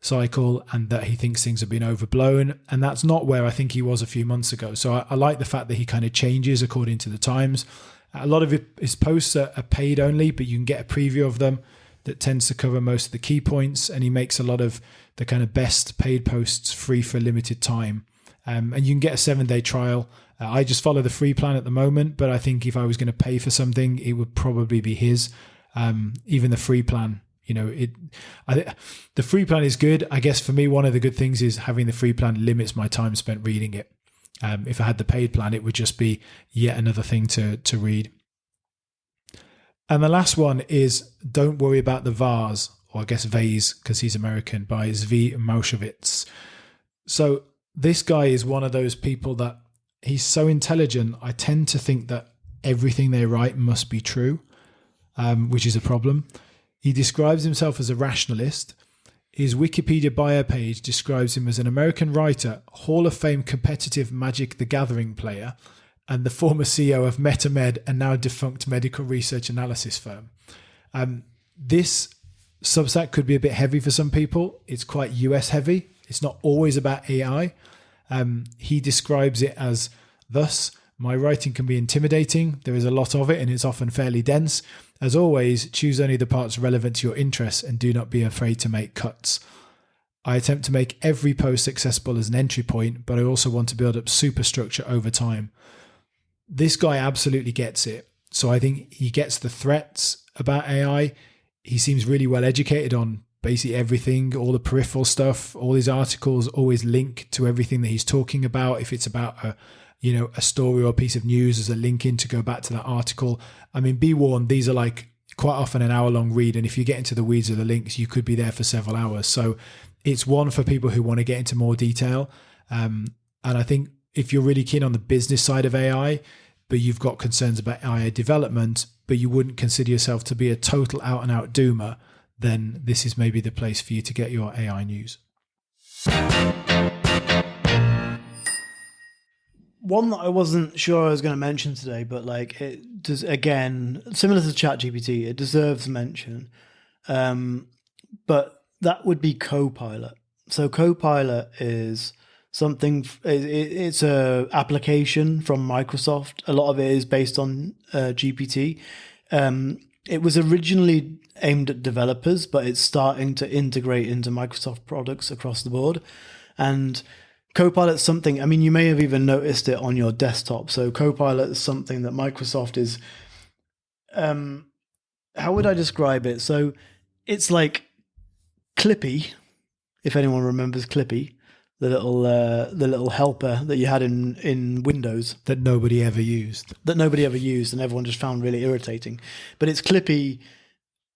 cycle and that he thinks things have been overblown. And that's not where I think he was a few months ago. So I like the fact that he kind of changes according to the times. A lot of his posts are paid only, but you can get a preview of them that tends to cover most of the key points. And he makes a lot of the kind of best paid posts free for a limited time. And you can get a 7-day trial. I just follow the free plan at the moment, but I think if I was going to pay for something, it would probably be his. Even the free plan, the free plan is good. I guess for me, one of the good things is having the free plan limits my time spent reading it. If I had the paid plan, it would just be yet another thing to read. And the last one is Don't Worry About the Vase, or I guess Vase, because he's American, by Zvi Mowshowitz. So this guy is one of those people that he's so intelligent. I tend to think that everything they write must be true, which is a problem. He describes himself as a rationalist. His Wikipedia bio page describes him as an American writer, Hall of Fame competitive Magic the Gathering player, and the former CEO of MetaMed, a now defunct medical research analysis firm. This Substack could be a bit heavy for some people. It's quite US heavy. It's not always about AI. He describes it as thus: my writing can be intimidating. There is a lot of it and it's often fairly dense. As always, choose only the parts relevant to your interests and do not be afraid to make cuts. I attempt to make every post accessible as an entry point, but I also want to build up superstructure over time. This guy absolutely gets it. So I think he gets the threats about AI. He seems really well educated on basically everything, all the peripheral stuff. All his articles always link to everything that he's talking about. If it's about a story or a piece of news, there's a link in to go back to that article. I mean, be warned, these are like quite often an hour-long read, and if you get into the weeds of the links, you could be there for several hours. So it's one for people who want to get into more detail. And I think if you're really keen on the business side of AI, but you've got concerns about AI development, but you wouldn't consider yourself to be a total out-and-out doomer, then this is maybe the place for you to get your AI news. One that I wasn't sure I was going to mention today, but like it does, again, similar to ChatGPT, it deserves mention. But that would be Copilot. So Copilot is something, it's a application from Microsoft. A lot of it is based on GPT. It was originally aimed at developers, but it's starting to integrate into Microsoft products across the board. And Copilot's something, I mean, you may have even noticed it on your desktop. So Copilot is something that Microsoft is, how would I describe it? So it's like Clippy, if anyone remembers Clippy, the little helper that you had in Windows. That nobody ever used. And everyone just found really irritating. But it's Clippy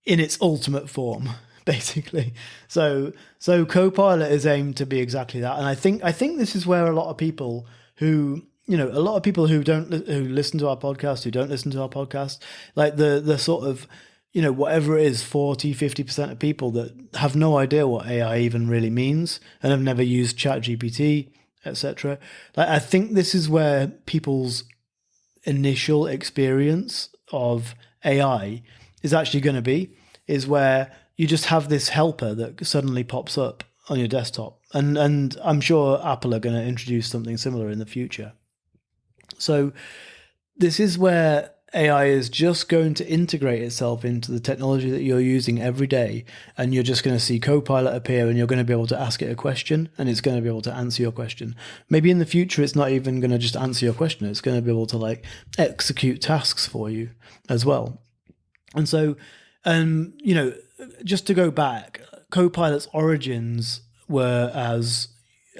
in its ultimate form, basically. So Copilot is aimed to be exactly that. And I think this is where a lot of people who listen to our podcast, who don't listen to our podcast, like the sort of whatever it is, 40, 50% of people that have no idea what AI even really means and have never used ChatGPT, etc. Like, I think this is where people's initial experience of AI is actually going to be, is where you just have this helper that suddenly pops up on your desktop. And I'm sure Apple are going to introduce something similar in the future. So this is where AI is just going to integrate itself into the technology that you're using every day, and you're just going to see Copilot appear, and you're going to be able to ask it a question, and it's going to be able to answer your question. Maybe in the future, it's not even going to just answer your question. It's going to be able to like execute tasks for you as well. And so, just to go back, Copilot's origins were as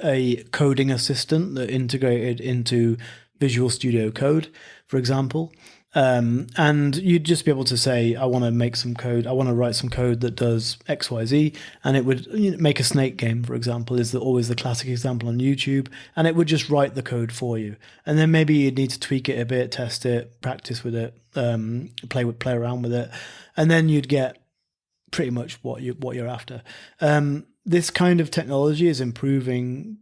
a coding assistant that integrated into Visual Studio Code, for example. And you'd just be able to say, I want to make some code. I want to write some code that does X, Y, Z. And it would make a snake game, for example, is always the classic example on YouTube. And it would just write the code for you. And then maybe you'd need to tweak it a bit, test it, practice with it, play around with it. And then you'd get pretty much what you're after. This kind of technology is improving,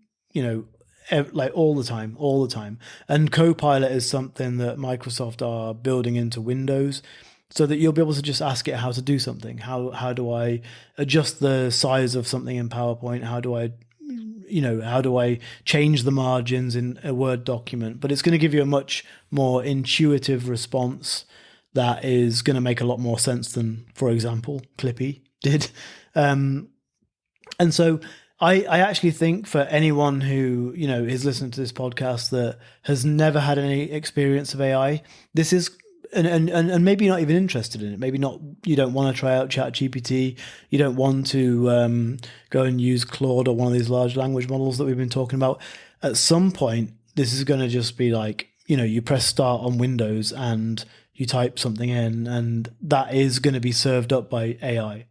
like all the time. And Copilot is something that Microsoft are building into Windows, so that you'll be able to just ask it how to do something. How do I adjust the size of something in PowerPoint? How do I change the margins in a Word document? But it's going to give you a much more intuitive response that is going to make a lot more sense than, for example, Clippy did. And so I actually think for anyone who, is listening to this podcast that has never had any experience of AI, this is, and maybe not even interested in it. Maybe not, you don't want to try out ChatGPT. You don't want to go and use Claude or one of these large language models that we've been talking about. At some point, this is going to just be like, you press start on Windows and you type something in, and that is going to be served up by AI.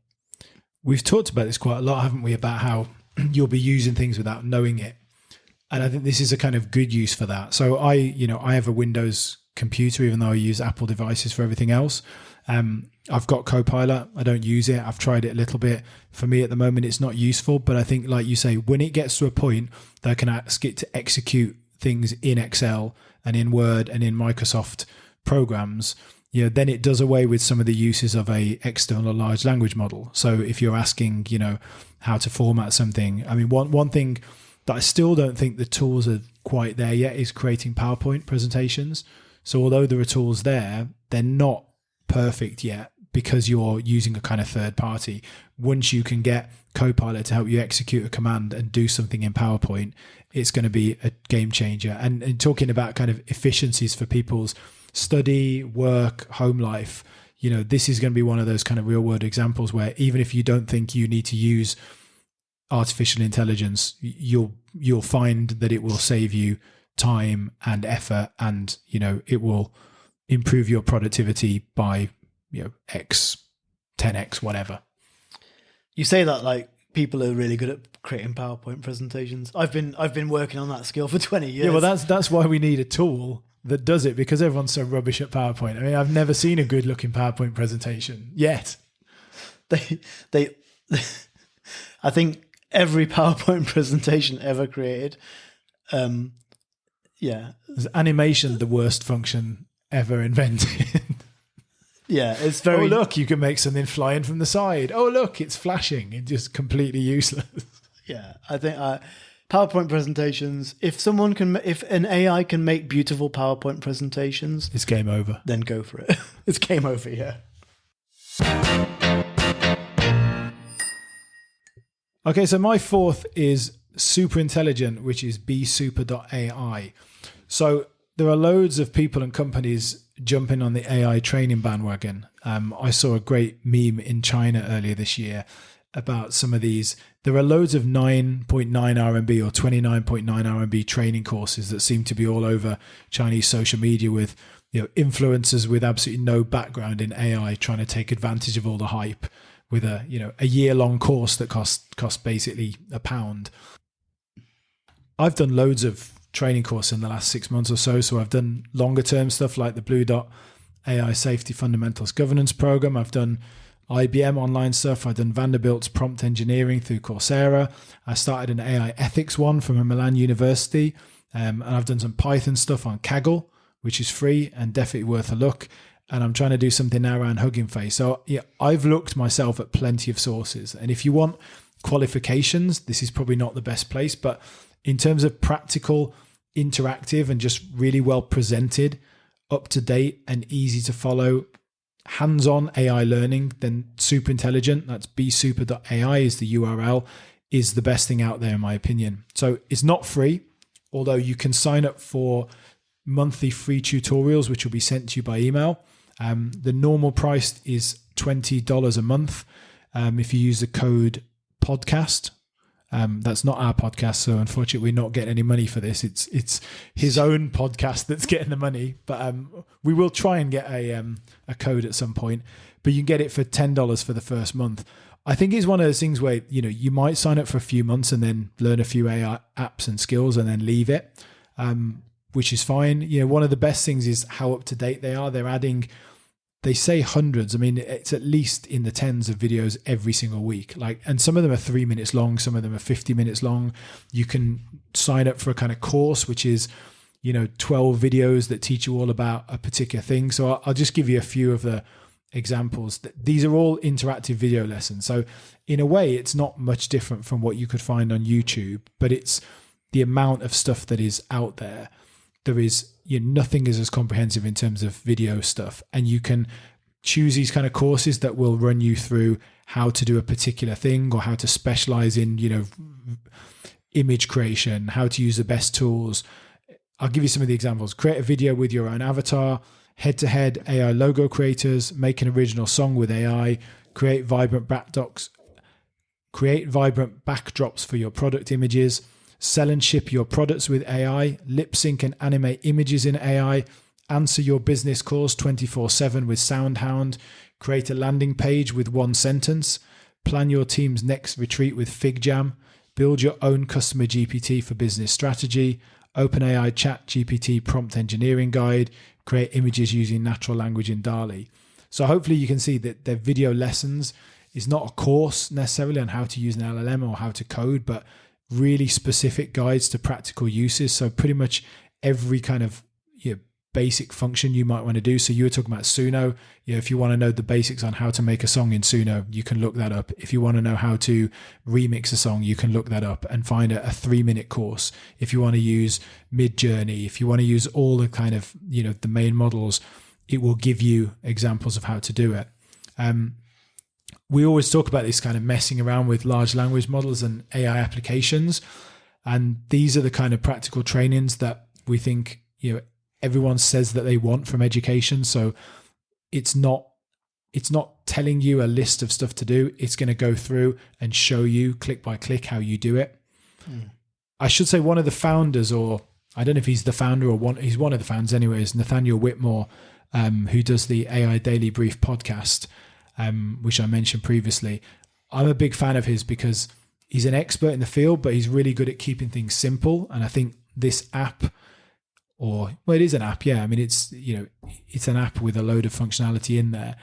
We've talked about this quite a lot, haven't we, about how you'll be using things without knowing it. And I think this is a kind of good use for that. So I have a Windows computer, even though I use Apple devices for everything else. I've got Copilot. I don't use it. I've tried it a little bit. For me at the moment, it's not useful. But I think, like you say, when it gets to a point that I can ask it to execute things in Excel and in Word and in Microsoft programs, then it does away with some of the uses of a external large language model. So if you're asking, how to format something, I mean, one thing that I still don't think the tools are quite there yet is creating PowerPoint presentations. So although there are tools there, they're not perfect yet because you're using a kind of third party. Once you can get Copilot to help you execute a command and do something in PowerPoint, it's going to be a game changer. And talking about kind of efficiencies for people's study, work, home life, this is going to be one of those kind of real world examples where even if you don't think you need to use artificial intelligence, you'll find that it will save you time and effort, and it will improve your productivity by X, 10x, whatever. You say that like people are really good at creating PowerPoint presentations. I've been working on that skill for 20 years. Yeah, well that's why we need a tool that does it, because everyone's so rubbish at PowerPoint. I mean, I've never seen a good looking PowerPoint presentation yet. I think every PowerPoint presentation ever created, is animation the worst function ever invented? Yeah, it's very. Oh look, you can make something flying from the side. Oh look, it's flashing. It's just completely useless. Yeah, I think PowerPoint presentations. If an AI can make beautiful PowerPoint presentations, it's game over. Then go for it. It's game over. Yeah. Okay, so my fourth is superintelligent, which is bsuper.ai. So there are loads of people and companies jumping on the AI training bandwagon. I saw a great meme in China earlier this year about some of these. There are loads of 9.9 RMB or 29.9 RMB training courses that seem to be all over Chinese social media with influencers with absolutely no background in AI trying to take advantage of all the hype with a year-long course that costs basically £1. I've done loads of training courses in the last 6 months or so. So I've done longer term stuff like the Blue Dot AI Safety Fundamentals Governance Program. I've done IBM online stuff. I've done Vanderbilt's prompt engineering through Coursera. I started an AI ethics one from a Milan university. And I've done some Python stuff on Kaggle, which is free and definitely worth a look. And I'm trying to do something now around Hugging Face. So yeah, I've looked myself at plenty of sources. And if you want qualifications, this is probably not the best place. But in terms of practical, interactive, and just really well presented, up to date and easy to follow, hands-on AI learning, then Superintelligent, that's bsuper.ai is the URL, is the best thing out there in my opinion. So it's not free, although you can sign up for monthly free tutorials, which will be sent to you by email. The normal price is $20 a month. If you use the code podcast, that's not our podcast, so unfortunately we're not getting any money for this. It's his own podcast that's getting the money, but we will try and get a code at some point. But you can get it for $10 for the first month. I think it's one of those things where you might sign up for a few months and then learn a few AI apps and skills and then leave it, which is fine. One of the best things is how up to date they are. They're adding, they say hundreds. I mean, it's at least in the tens of videos every single week. And some of them are 3 minutes long. Some of them are 50 minutes long. You can sign up for a kind of course, which is, 12 videos that teach you all about a particular thing. So I'll just give you a few of the examples. These are all interactive video lessons. So in a way, it's not much different from what you could find on YouTube, but it's the amount of stuff that is out there. There is, nothing is as comprehensive in terms of video stuff. And you can choose these kind of courses that will run you through how to do a particular thing or how to specialize in, image creation, how to use the best tools. I'll give you some of the examples. Create a video with your own avatar, head-to-head AI logo creators, make an original song with AI, create vibrant backdrops for your product images, sell and ship your products with AI, lip sync and animate images in AI, answer your business calls 24/7 with SoundHound, create a landing page with one sentence, plan your team's next retreat with FigJam, build your own customer GPT for business strategy, OpenAI Chat GPT prompt engineering guide, create images using natural language in DALL-E. So hopefully you can see that their video lessons is not a course necessarily on how to use an LLM or how to code, but really specific guides to practical uses. So pretty much every kind of basic function you might want to do. So you were talking about Suno. If you want to know the basics on how to make a song in Suno, you can look that up. If you want to know how to remix a song, you can look that up and find a 3-minute course. If you want to use Midjourney, if you want to use all the kind of, the main models, it will give you examples of how to do it. We always talk about this kind of messing around with large language models and AI applications. And these are the kind of practical trainings that we think, everyone says that they want from education. So it's not telling you a list of stuff to do. It's going to go through and show you click by click how you do it. I should say one of the founders, or I don't know if he's the founder or he's one of the founders anyway, is Nathaniel Whitmore, who does the AI Daily Brief podcast, which I mentioned previously. I'm a big fan of his because he's an expert in the field, but he's really good at keeping things simple. And I think this app, it is an app. Yeah. I mean, it's an app with a load of functionality in there.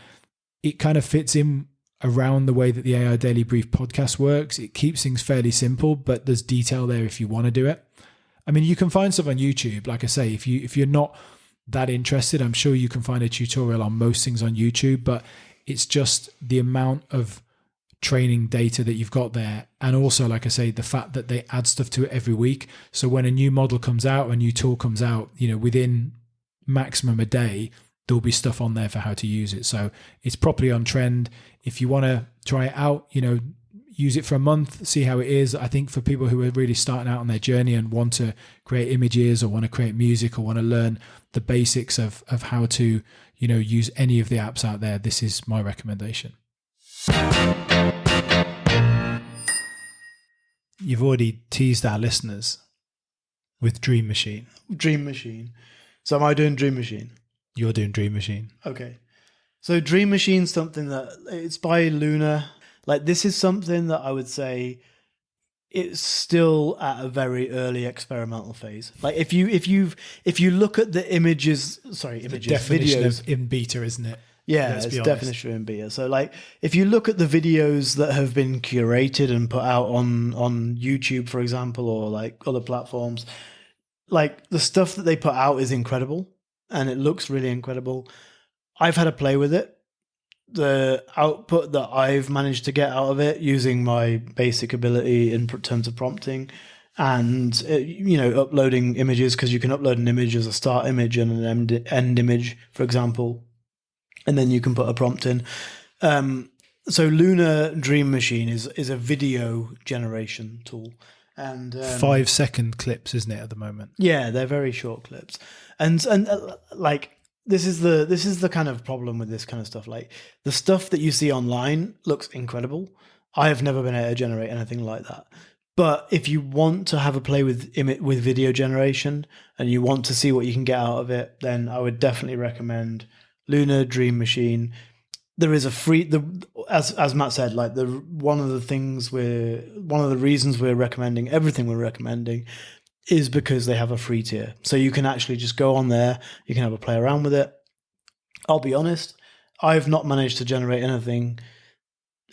It kind of fits in around the way that the AI Daily Brief podcast works. It keeps things fairly simple, but there's detail there if you want to do it. I mean, you can find stuff on YouTube. Like I say, if you're not that interested, I'm sure you can find a tutorial on most things on YouTube, but it's just the amount of training data that you've got there. And also, like I say, the fact that they add stuff to it every week. So when a new model comes out, a new tool comes out, within maximum a day, there'll be stuff on there for how to use it. So it's properly on trend. If you want to try it out, use it for a month, see how it is. I think for people who are really starting out on their journey and want to create images or want to create music or want to learn the basics of how to, use any of the apps out there, this is my recommendation. You've already teased our listeners with Dream Machine. Dream Machine. So am I doing Dream Machine? You're doing Dream Machine. Okay. So Dream Machine's something that it's by Luna. This is something that I would say it's still at a very early experimental phase. Like if you look at the Definition videos of in beta, isn't it? Yeah, it's definition in beta. So like if you look at the videos that have been curated and put out on YouTube, for example, or like other platforms, like the stuff that they put out is incredible and it looks really incredible. I've had a play with it. The output that I've managed to get out of it using my basic ability in terms of prompting and uploading images, because you can upload an image as a start image and an end image, for example, and then you can put a prompt in. So Lunar Dream Machine is a video generation tool, and 5-second clips, isn't it, at the moment? Yeah, they're very short clips, and like this is the kind of problem with this kind of stuff. Like the stuff that you see online looks incredible. I have never been able to generate anything like that. But if you want to have a play with video generation and you want to see what you can get out of it, then I would definitely recommend Lunar Dream Machine. There is a free, as Matt said, like one of the reasons we're recommending everything we're recommending is because they have a free tier. So you can actually just go on there, you can have a play around with it. I'll be honest, I've not managed to generate anything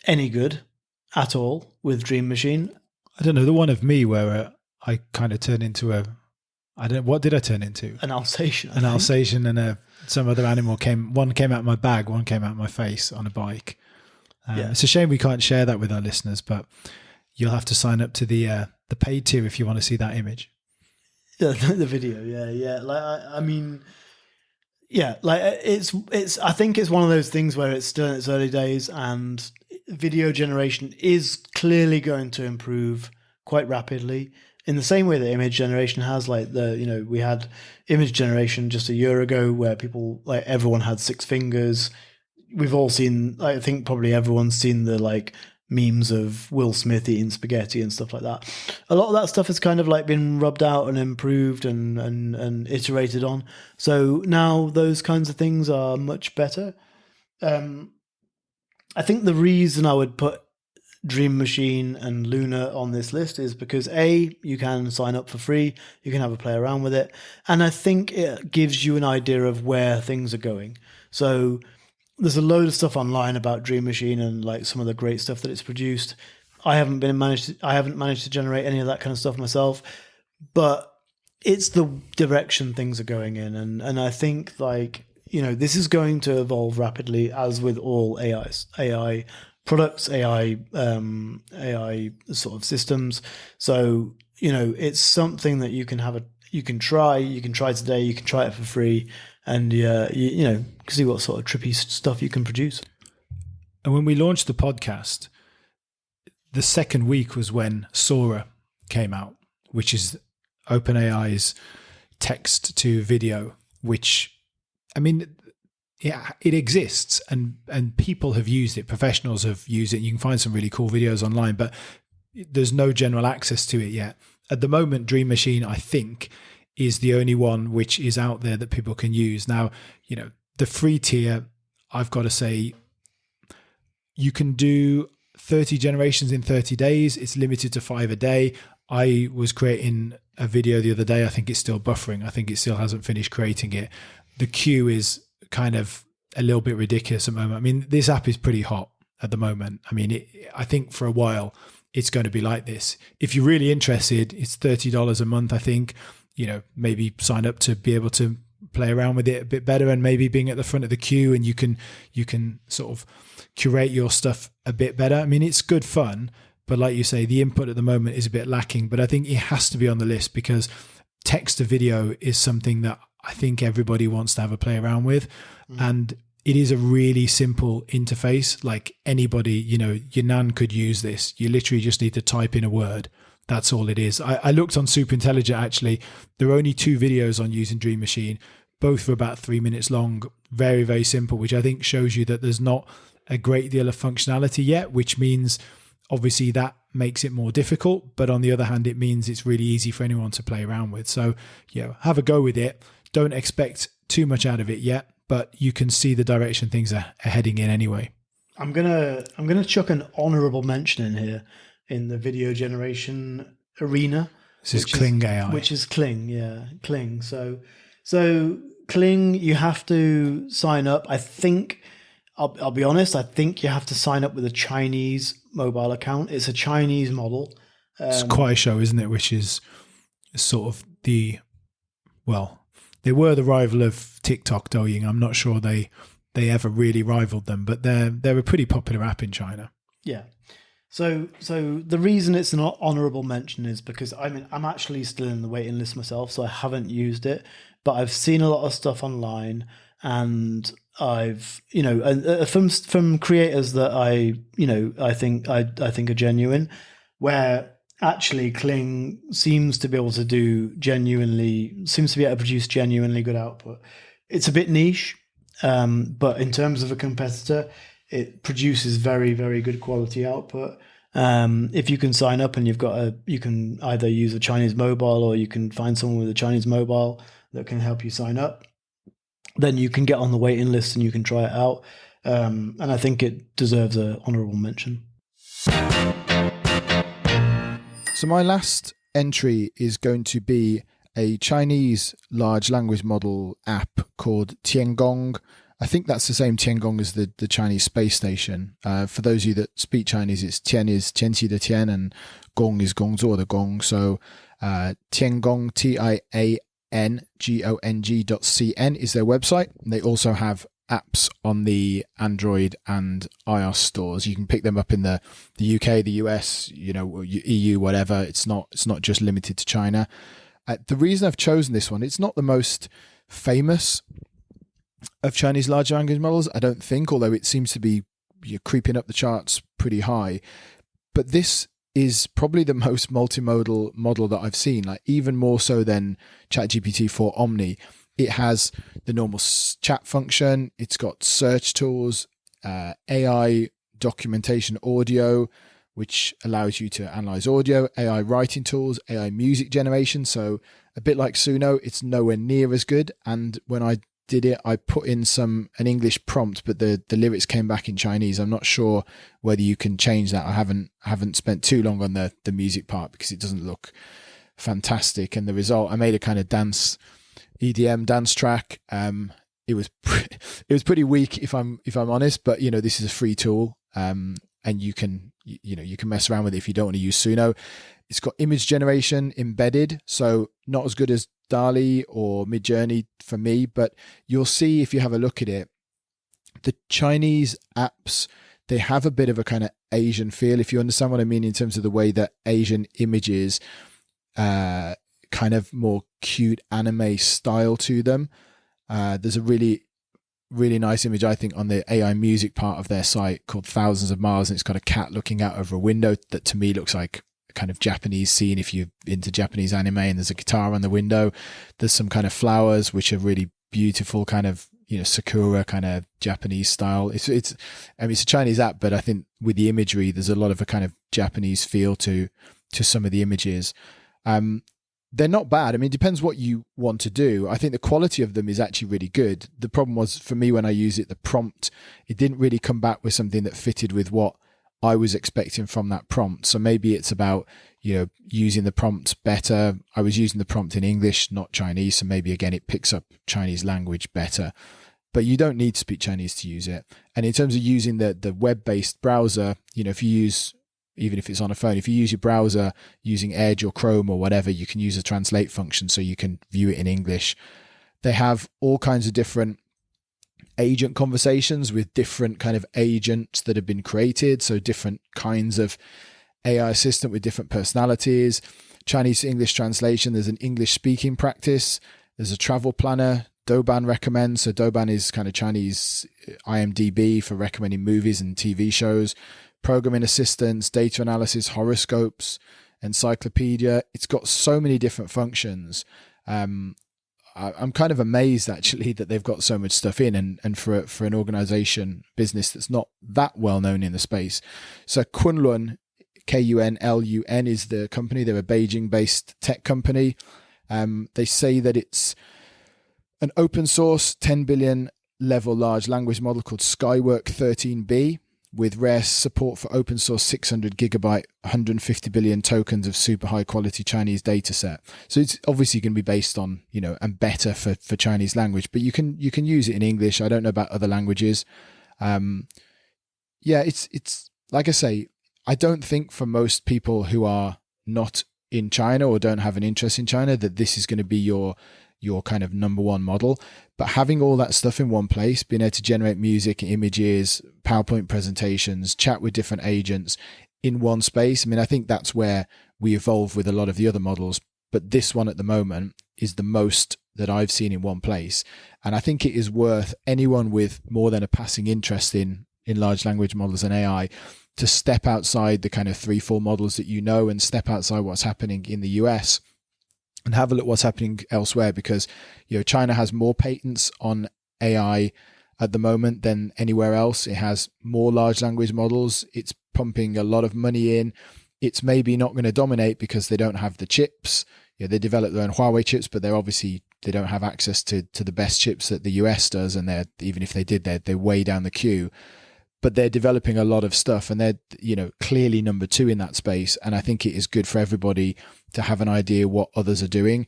any good at all with Dream Machine. I don't know, the one of me where I kind of turned into what did I turn into? An Alsatian. An Alsatian and some other animal one came out of my bag, one came out of my face on a bike. It's a shame we can't share that with our listeners, but you'll have to sign up to the paid tier if you want to see that image. Yeah, the video, yeah. Like I mean, yeah, like it's. I think it's one of those things where it's still in its early days, and video generation is clearly going to improve quite rapidly. In the same way that image generation has, like we had image generation just a year ago where people, like everyone had 6 fingers. We've all seen, I think probably everyone's seen the like memes of Will Smith eating spaghetti and stuff like that. A lot of that stuff has kind of like been rubbed out and improved and iterated on. So now those kinds of things are much better. I think the reason I would put Dream Machine and Luna on this list is because you can sign up for free, you can have a play around with it, and I think it gives you an idea of where things are going. So there's a load of stuff online about Dream Machine and like some of the great stuff that it's produced. I haven't managed to generate any of that kind of stuff myself, but it's the direction things are going in, and I think like this is going to evolve rapidly, as with all AI products, AI sort of systems. So it's something that you can try today, you can try it for free, and you see what sort of trippy stuff you can produce. And when we launched the podcast, the second week was when Sora came out, which is OpenAI's text to video, which, I mean, yeah, it exists and people have used it. Professionals have used it. You can find some really cool videos online, but there's no general access to it yet. At the moment, Dream Machine, I think, is the only one which is out there that people can use. Now, the free tier, I've got to say, you can do 30 generations in 30 days. It's limited to 5 a day. I was creating a video the other day. I think it's still buffering. I think it still hasn't finished creating it. The queue is kind of a little bit ridiculous at the moment. I mean, this app is pretty hot at the moment. I mean, I think for a while it's going to be like this. If you're really interested, it's $30 a month, I think. Maybe sign up to be able to play around with it a bit better, and maybe being at the front of the queue, and you can sort of curate your stuff a bit better. I mean, it's good fun, but like you say, the input at the moment is a bit lacking. But I think it has to be on the list because text to video is something that I think everybody wants to have a play around with. And it is a really simple interface. Like anybody, your nan could use this. You literally just need to type in a word. That's all it is. I looked on Superintelligent, actually. There are only 2 videos on using Dream Machine. Both are about 3 minutes long. Very, very simple, which I think shows you that there's not a great deal of functionality yet, which means obviously that makes it more difficult. But on the other hand, it means it's really easy for anyone to play around with. So, have a go with it. Don't expect too much out of it yet, but you can see the direction things are heading in anyway. I'm gonna chuck an honourable mention in here. in the video generation arena. This is Kling AI. Which is Kling, yeah, Kling. So Kling, you have to sign up. I think, I'll be honest, I think you have to sign up with a Chinese mobile account. It's a Chinese model. It's Kuaishou, isn't it? Which is sort of they were the rival of TikTok, Douyin. I'm not sure they ever really rivaled them, but they're a pretty popular app in China. Yeah. So the reason it's an honourable mention is because I'm actually still in the waiting list myself, so I haven't used it, but I've seen a lot of stuff online, and I've from creators that I think are genuine, where actually Kling seems to be able to produce genuinely good output. It's a bit niche, but in terms of a competitor, it produces very, very good quality output. If you can sign up and you can either use a Chinese mobile, or you can find someone with a Chinese mobile that can help you sign up, then you can get on the waiting list and you can try it out. And I think it deserves an honourable mention. So my last entry is going to be a Chinese large language model app called Tiangong. I think that's the same Tiangong as the Chinese space station. For those of you that speak Chinese, it's Tian is Tianqi de Tian and Gong is Gongzuo de Gong. So Tiangong, TIANGONG.cn is their website. And they also have apps on the Android and iOS stores. You can pick them up in the UK, the US, EU, whatever. It's not just limited to China. The reason I've chosen this one, it's not the most famous of Chinese large language models, I don't think, although it seems to be creeping up the charts pretty high. But this is probably the most multimodal model that I've seen, like even more so than ChatGPT 4 Omni. It has the normal chat function. It's got search tools, AI documentation audio, which allows you to analyze audio, AI writing tools, AI music generation. So a bit like Suno, it's nowhere near as good. And when I did it, I put in an English prompt, but the lyrics came back in Chinese. I'm not sure whether you can change that. I haven't spent too long on the music part because it doesn't look fantastic. And the result, I made a kind of EDM dance track. It was pretty weak if I'm honest, but this is a free tool, and you can mess around with it if you don't want to use Suno. It's got image generation embedded, so not as good as DALL-E or Midjourney for me, but you'll see if you have a look at it, the Chinese apps, they have a bit of a kind of Asian feel, if you understand what I mean, in terms of the way that Asian images kind of more cute anime style to them. There's a really, really nice image, I think, on the AI music part of their site called Thousands of Miles, and it's got a cat looking out over a window that to me looks like a kind of Japanese scene if you're into Japanese anime, and there's a guitar on the window. There's some kind of flowers which are really beautiful, kind of sakura kind of Japanese style. It's a Chinese app, but I think with the imagery there's a lot of a kind of Japanese feel to some of the images. They're not bad. I mean, it depends what you want to do. I think the quality of them is actually really good. The problem was for me when I use it, the prompt, it didn't really come back with something that fitted with what I was expecting from that prompt. So maybe it's about, using the prompt better. I was using the prompt in English, not Chinese. So maybe again, it picks up Chinese language better, but you don't need to speak Chinese to use it. And in terms of using the web-based browser, if you use, even if it's on a phone, if you use your browser using Edge or Chrome or whatever, you can use a translate function so you can view it in English. They have all kinds of different agent conversations with different kind of agents that have been created. So different kinds of AI assistant with different personalities. Chinese to English translation. There's an English speaking practice. There's a travel planner. Douban recommends. So Douban is kind of Chinese IMDb for recommending movies and TV shows. Programming assistance, data analysis, horoscopes, encyclopedia. It's got so many different functions. I'm kind of amazed actually that they've got so much stuff in, and for an organization, business that's not that well known in the space. So Kunlun, Kunlun is the company. They're a Beijing-based tech company. They say that it's an open source 10 billion level large language model called Skywork 13B. with rare support for open source 600 gigabyte, 150 billion tokens of super high quality Chinese data set. So it's obviously going to be based on, and better for Chinese language, but you can use it in English. I don't know about other languages. It's like I say, I don't think for most people who are not in China or don't have an interest in China that this is going to be your kind of number one model. But having all that stuff in one place, being able to generate music, images, PowerPoint presentations, chat with different agents in one space, I think that's where we evolve with a lot of the other models. But this one at the moment is the most that I've seen in one place. And I think it is worth anyone with more than a passing interest in large language models and AI to step outside the kind of 3-4 models that and step outside what's happening in the US and have a look what's happening elsewhere, because China has more patents on AI at the moment than anywhere else. It has more large language models. It's pumping a lot of money in. It's maybe not going to dominate because they don't have the chips. They develop their own Huawei chips, but they don't have access to the best chips that the US does, and even if they did, they're way down the queue. But they're developing a lot of stuff, and they're clearly number 2 in that space. And I think it is good for everybody to have an idea what others are doing.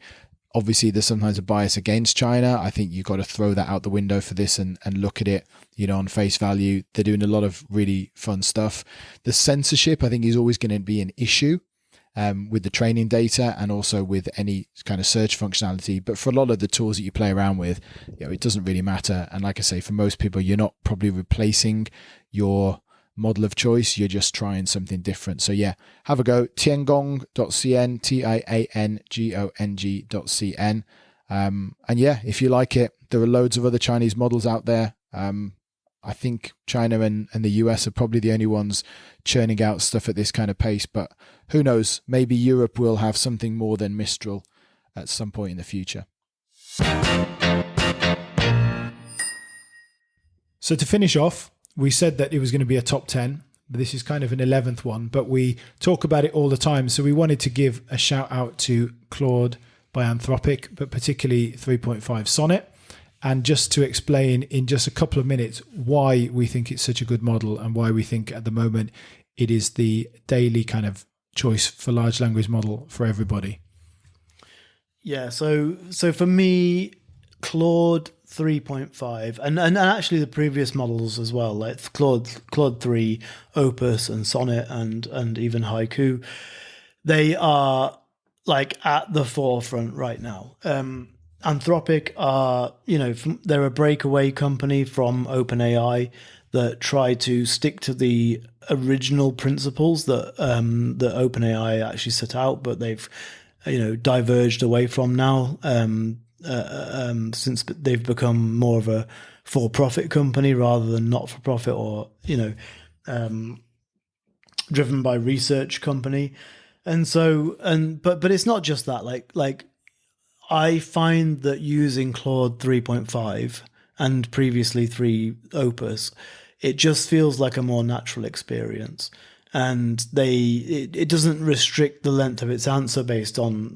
Obviously, there's sometimes a bias against China. I think you've got to throw that out the window for this and look at it, on face value. They're doing a lot of really fun stuff. The censorship, I think, is always going to be an issue with the training data and also with any kind of search functionality. But for a lot of the tools that you play around with, it doesn't really matter. And like I say, for most people, you're not probably replacing your model of choice. You're just trying something different. So yeah, have a go. Tiangong.cn, Tiangong.cn. And yeah, if you like it, there are loads of other Chinese models out there. I think China and the US are probably the only ones churning out stuff at this kind of pace, but who knows? Maybe Europe will have something more than Mistral at some point in the future. So to finish off, we said that it was going to be a top 10, but this is kind of an 11th one, but we talk about it all the time. So we wanted to give a shout out to Claude by Anthropic, but particularly 3.5 Sonnet. And just to explain in just a couple of minutes why we think it's such a good model and why we think at the moment it is the daily kind of choice for large language model for everybody. Yeah, so for me, Claude 3.5 and actually the previous models as well, like Claude 3, Opus and Sonnet and even Haiku, they are like at the forefront right now. Anthropic are, they're a breakaway company from OpenAI that try to stick to the original principles that that OpenAI actually set out, but they've, diverged away from now since they've become more of a for-profit company rather than not-for-profit or, driven by research company. And so, but it's not just that, like I find that using Claude 3.5 and previously 3 Opus, it just feels like a more natural experience. And it doesn't restrict the length of its answer based on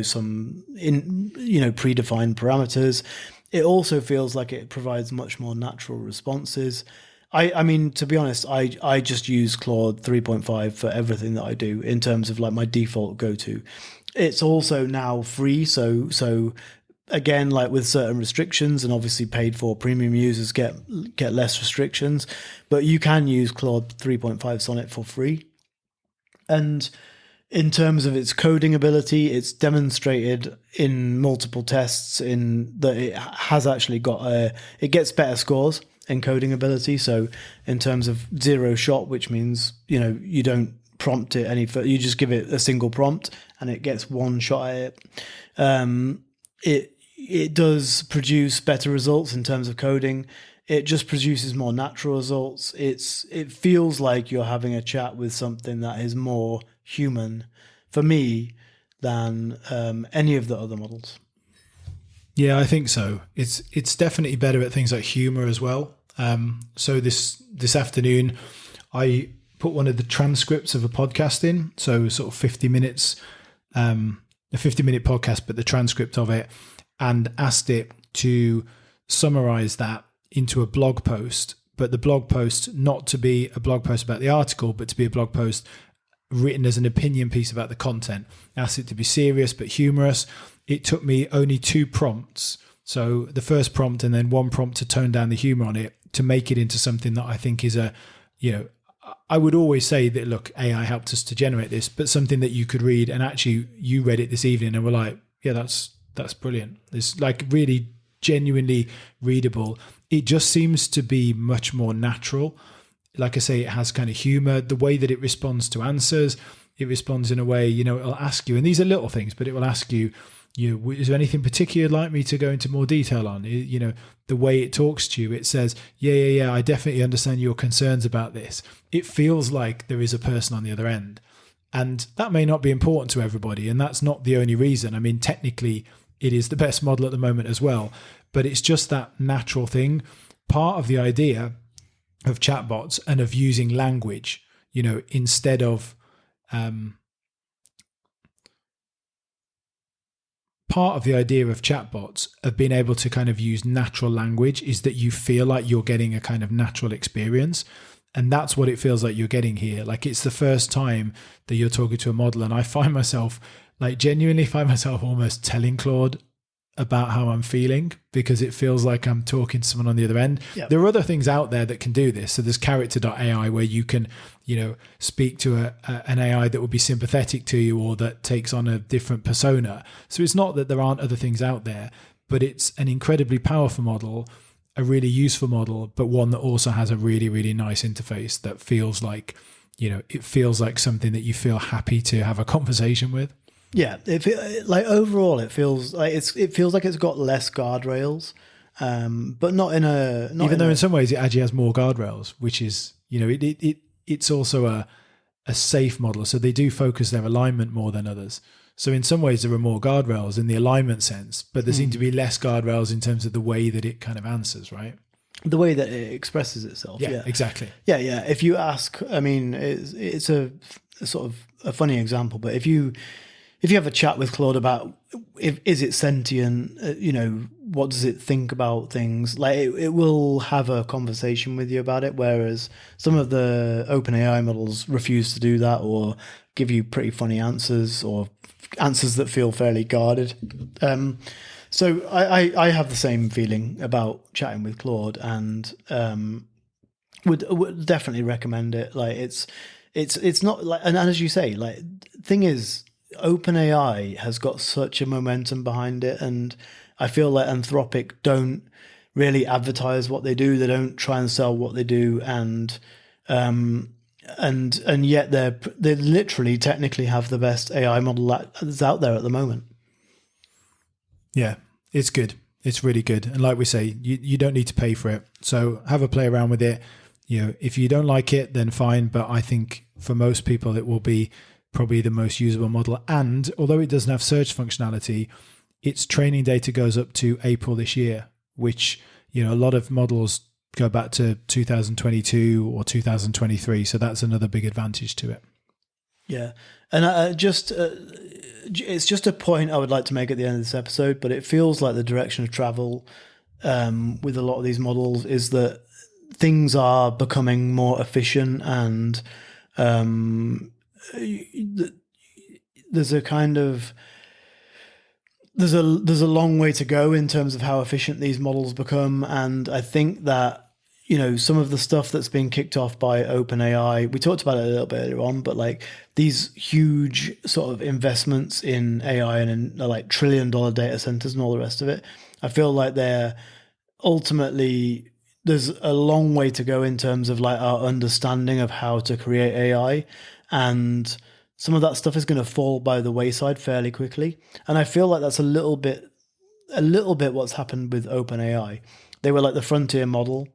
some predefined parameters. It also feels like it provides much more natural responses. I mean, to be honest, I just use Claude 3.5 for everything that I do in terms of like my default go-to. It's also now free, so again, like with certain restrictions, and obviously paid for premium users get less restrictions, but you can use Claude 3.5 Sonnet for free. And in terms of its coding ability, it's demonstrated in multiple tests in that it has actually it gets better scores in coding ability. So in terms of zero shot, which means you don't prompt it any further, you just give it a single prompt and it gets one shot at it. It does produce better results in terms of coding. It just produces more natural results. It feels like you're having a chat with something that is more human for me than any of the other models. Yeah, I think so. It's definitely better at things like humor as well. So this afternoon, I put one of the transcripts of a podcast in, so sort of 50 minutes, a 50-minute podcast, but the transcript of it, and asked it to summarize that into a blog post but the blog post not to be a blog post about the article, but to be a blog post written as an opinion piece about the content. I asked it to be serious but humorous. It took me only 2 prompts. So the first prompt and then 1 prompt to tone down the humor on it to make it into something that I think is I would always say that, look, AI helped us to generate this, but something that you could read, and actually you read it this evening and were like, yeah, that's brilliant. It's like really genuinely readable. It just seems to be much more natural. Like I say, it has kind of humor. The way that it responds to answers, it responds in a way, it'll ask you, and these are little things, but it will ask you, is there anything particular you'd like me to go into more detail on? The way it talks to you, it says, yeah, I definitely understand your concerns about this. It feels like there is a person on the other end. And that may not be important to everybody. And that's not the only reason. I mean, technically, it is the best model at the moment as well. But it's just that natural thing. Part of the idea of chatbots and of using language, instead of... part of the idea of chatbots, of being able to kind of use natural language, is that you feel like you're getting a kind of natural experience. And that's what it feels like you're getting here. Like, it's the first time that you're talking to a model. And I find myself, genuinely find myself almost telling Claude about how I'm feeling, because it feels like I'm talking to someone on the other end. Yep. There are other things out there that can do this. So there's character.ai where you can, speak to an AI that will be sympathetic to you or that takes on a different persona. So it's not that there aren't other things out there, but it's an incredibly powerful model, a really useful model, but one that also has a really, really nice interface that feels like, it feels like something that you feel happy to have a conversation with. Yeah, overall, it feels like it's got less guardrails, but not in a. Even though in some ways it actually has more guardrails, which is it's also a safe model. So they do focus their alignment more than others. So in some ways there are more guardrails in the alignment sense, but there seem to be less guardrails in terms of the way that it kind of answers, right? The way that it expresses itself. Yeah, exactly. Yeah. If you ask, I mean, it's a sort of a funny example, but if you have a chat with Claude about is it sentient, what does it think about things, it will have a conversation with you about it, whereas some of the OpenAI models refuse to do that or give you pretty funny answers or answers that feel fairly guarded. So I have the same feeling about chatting with Claude, and would definitely recommend it. It's not and as you say, thing is, OpenAI has got such a momentum behind it, and I feel like Anthropic don't really advertise what they do. They don't try and sell what they do, and yet they literally technically have the best AI model that's out there at the moment. Yeah, it's good. It's really good. And like we say, you don't need to pay for it. So have a play around with it. If you don't like it, then fine. But I think for most people, it will be probably the most usable model. And although it doesn't have search functionality, its training data goes up to April this year, which, a lot of models go back to 2022 or 2023. So that's another big advantage to it. Yeah. And it's just a point I would like to make at the end of this episode, but it feels like the direction of travel with a lot of these models is that things are becoming more efficient, and there's a long way to go in terms of how efficient these models become. And I think that, some of the stuff that's been kicked off by OpenAI, we talked about it a little bit earlier on, but these huge sort of investments in AI and in $1 trillion data centers and all the rest of it, I feel like they're ultimately, there's a long way to go in terms of our understanding of how to create AI. And some of that stuff is going to fall by the wayside fairly quickly. And I feel like that's a little bit what's happened with OpenAI. They were the frontier model,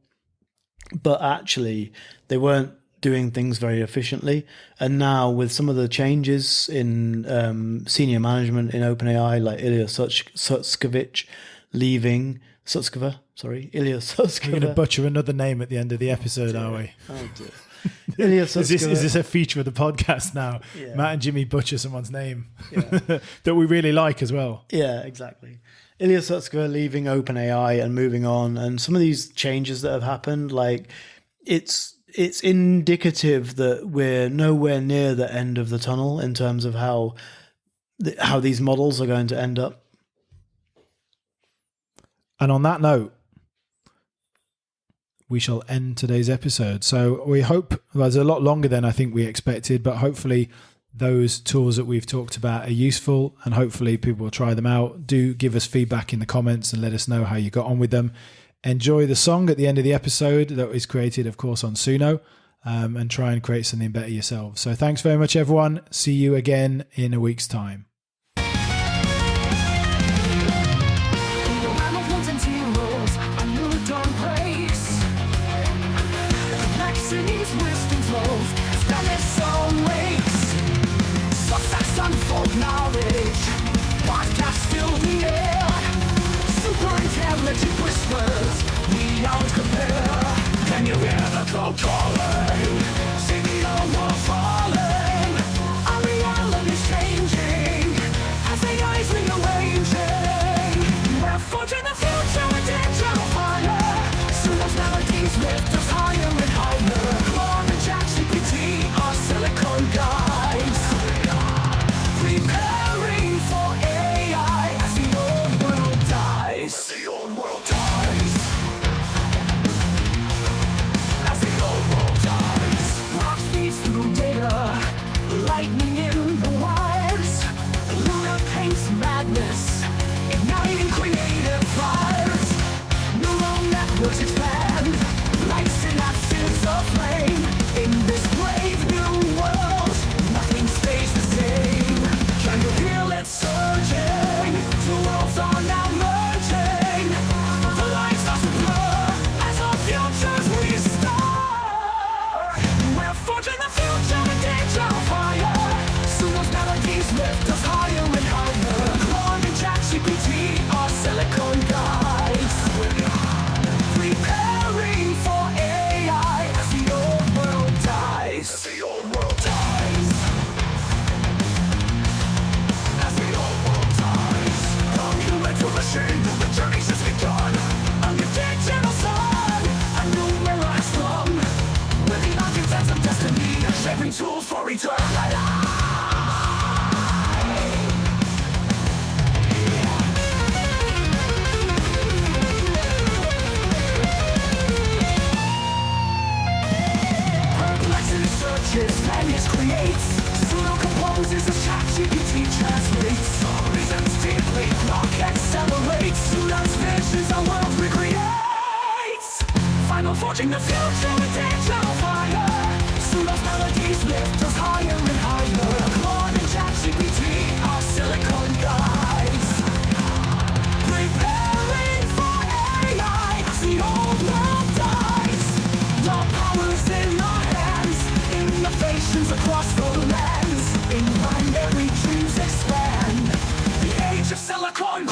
but actually they weren't doing things very efficiently. And now with some of the changes in senior management in OpenAI, like Ilya Sutskever leaving, Ilya Sutskever. We're going to butcher another name at the end of the episode, are we? Oh dear. Ilya Sutskever. Is this a feature of the podcast now? Yeah. Matt and Jimmy butcher someone's name that we really like as well. Yeah, exactly. Ilya Sutskever leaving OpenAI and moving on, and some of these changes that have happened, like it's indicative that we're nowhere near the end of the tunnel in terms of how these models are going to end up. And on that note, we shall end today's episode. So we hope, well, it's a lot longer than I think we expected, but hopefully those tools that we've talked about are useful, and hopefully people will try them out. Do give us feedback in the comments and let us know how you got on with them. Enjoy the song at the end of the episode that was created, of course, on Suno, and try and create something better yourself. So thanks very much, everyone. See you again in a week's time. Unfold knowledge, podcast fill the air. Superintelligent whispers, beyond compare. Can you hear the cloud calling? See the old world falling. Our reality's changing as AI's rearranging. We're forging the future with digital fire. Soon those melodies lift us higher and higher. Claude and ChatGPT are silicon guys. Preparing for AI as the old world dies. As the old world dies. As the old world dies. Rock speeds through data, lightning in the wires. Luna paints madness, igniting creative fires. Neural networks expand, like synapses aflame. In this brave new world, nothing stays the same. Can you feel it surging? Two worlds are now merging. The lines start to blur as our futures restart. We're forging the future with digital fire. Soon those melodies lift us higher and higher. Claude and ChatGPT are silicon guys. Preparing for AI as the old world dies. As the old world dies. Machine, the journey's just begun. A new digital sun, a new mirror has sprung. With the architects of destiny, shaping tools for eternity. Perplexity searches, Vanius creates. Suno composes as ChatGPT translates. Reasons deeply, clock accelerates. Suno's visions our world recreates. Final forging the future with digital fire. Suno's melodies lift us higher and higher. Claude and ChatGPT are silicon guys. Preparing for AI as the old world dies. The power's in our hands, innovations across the lands. In binary dreams expand. The age of silicon.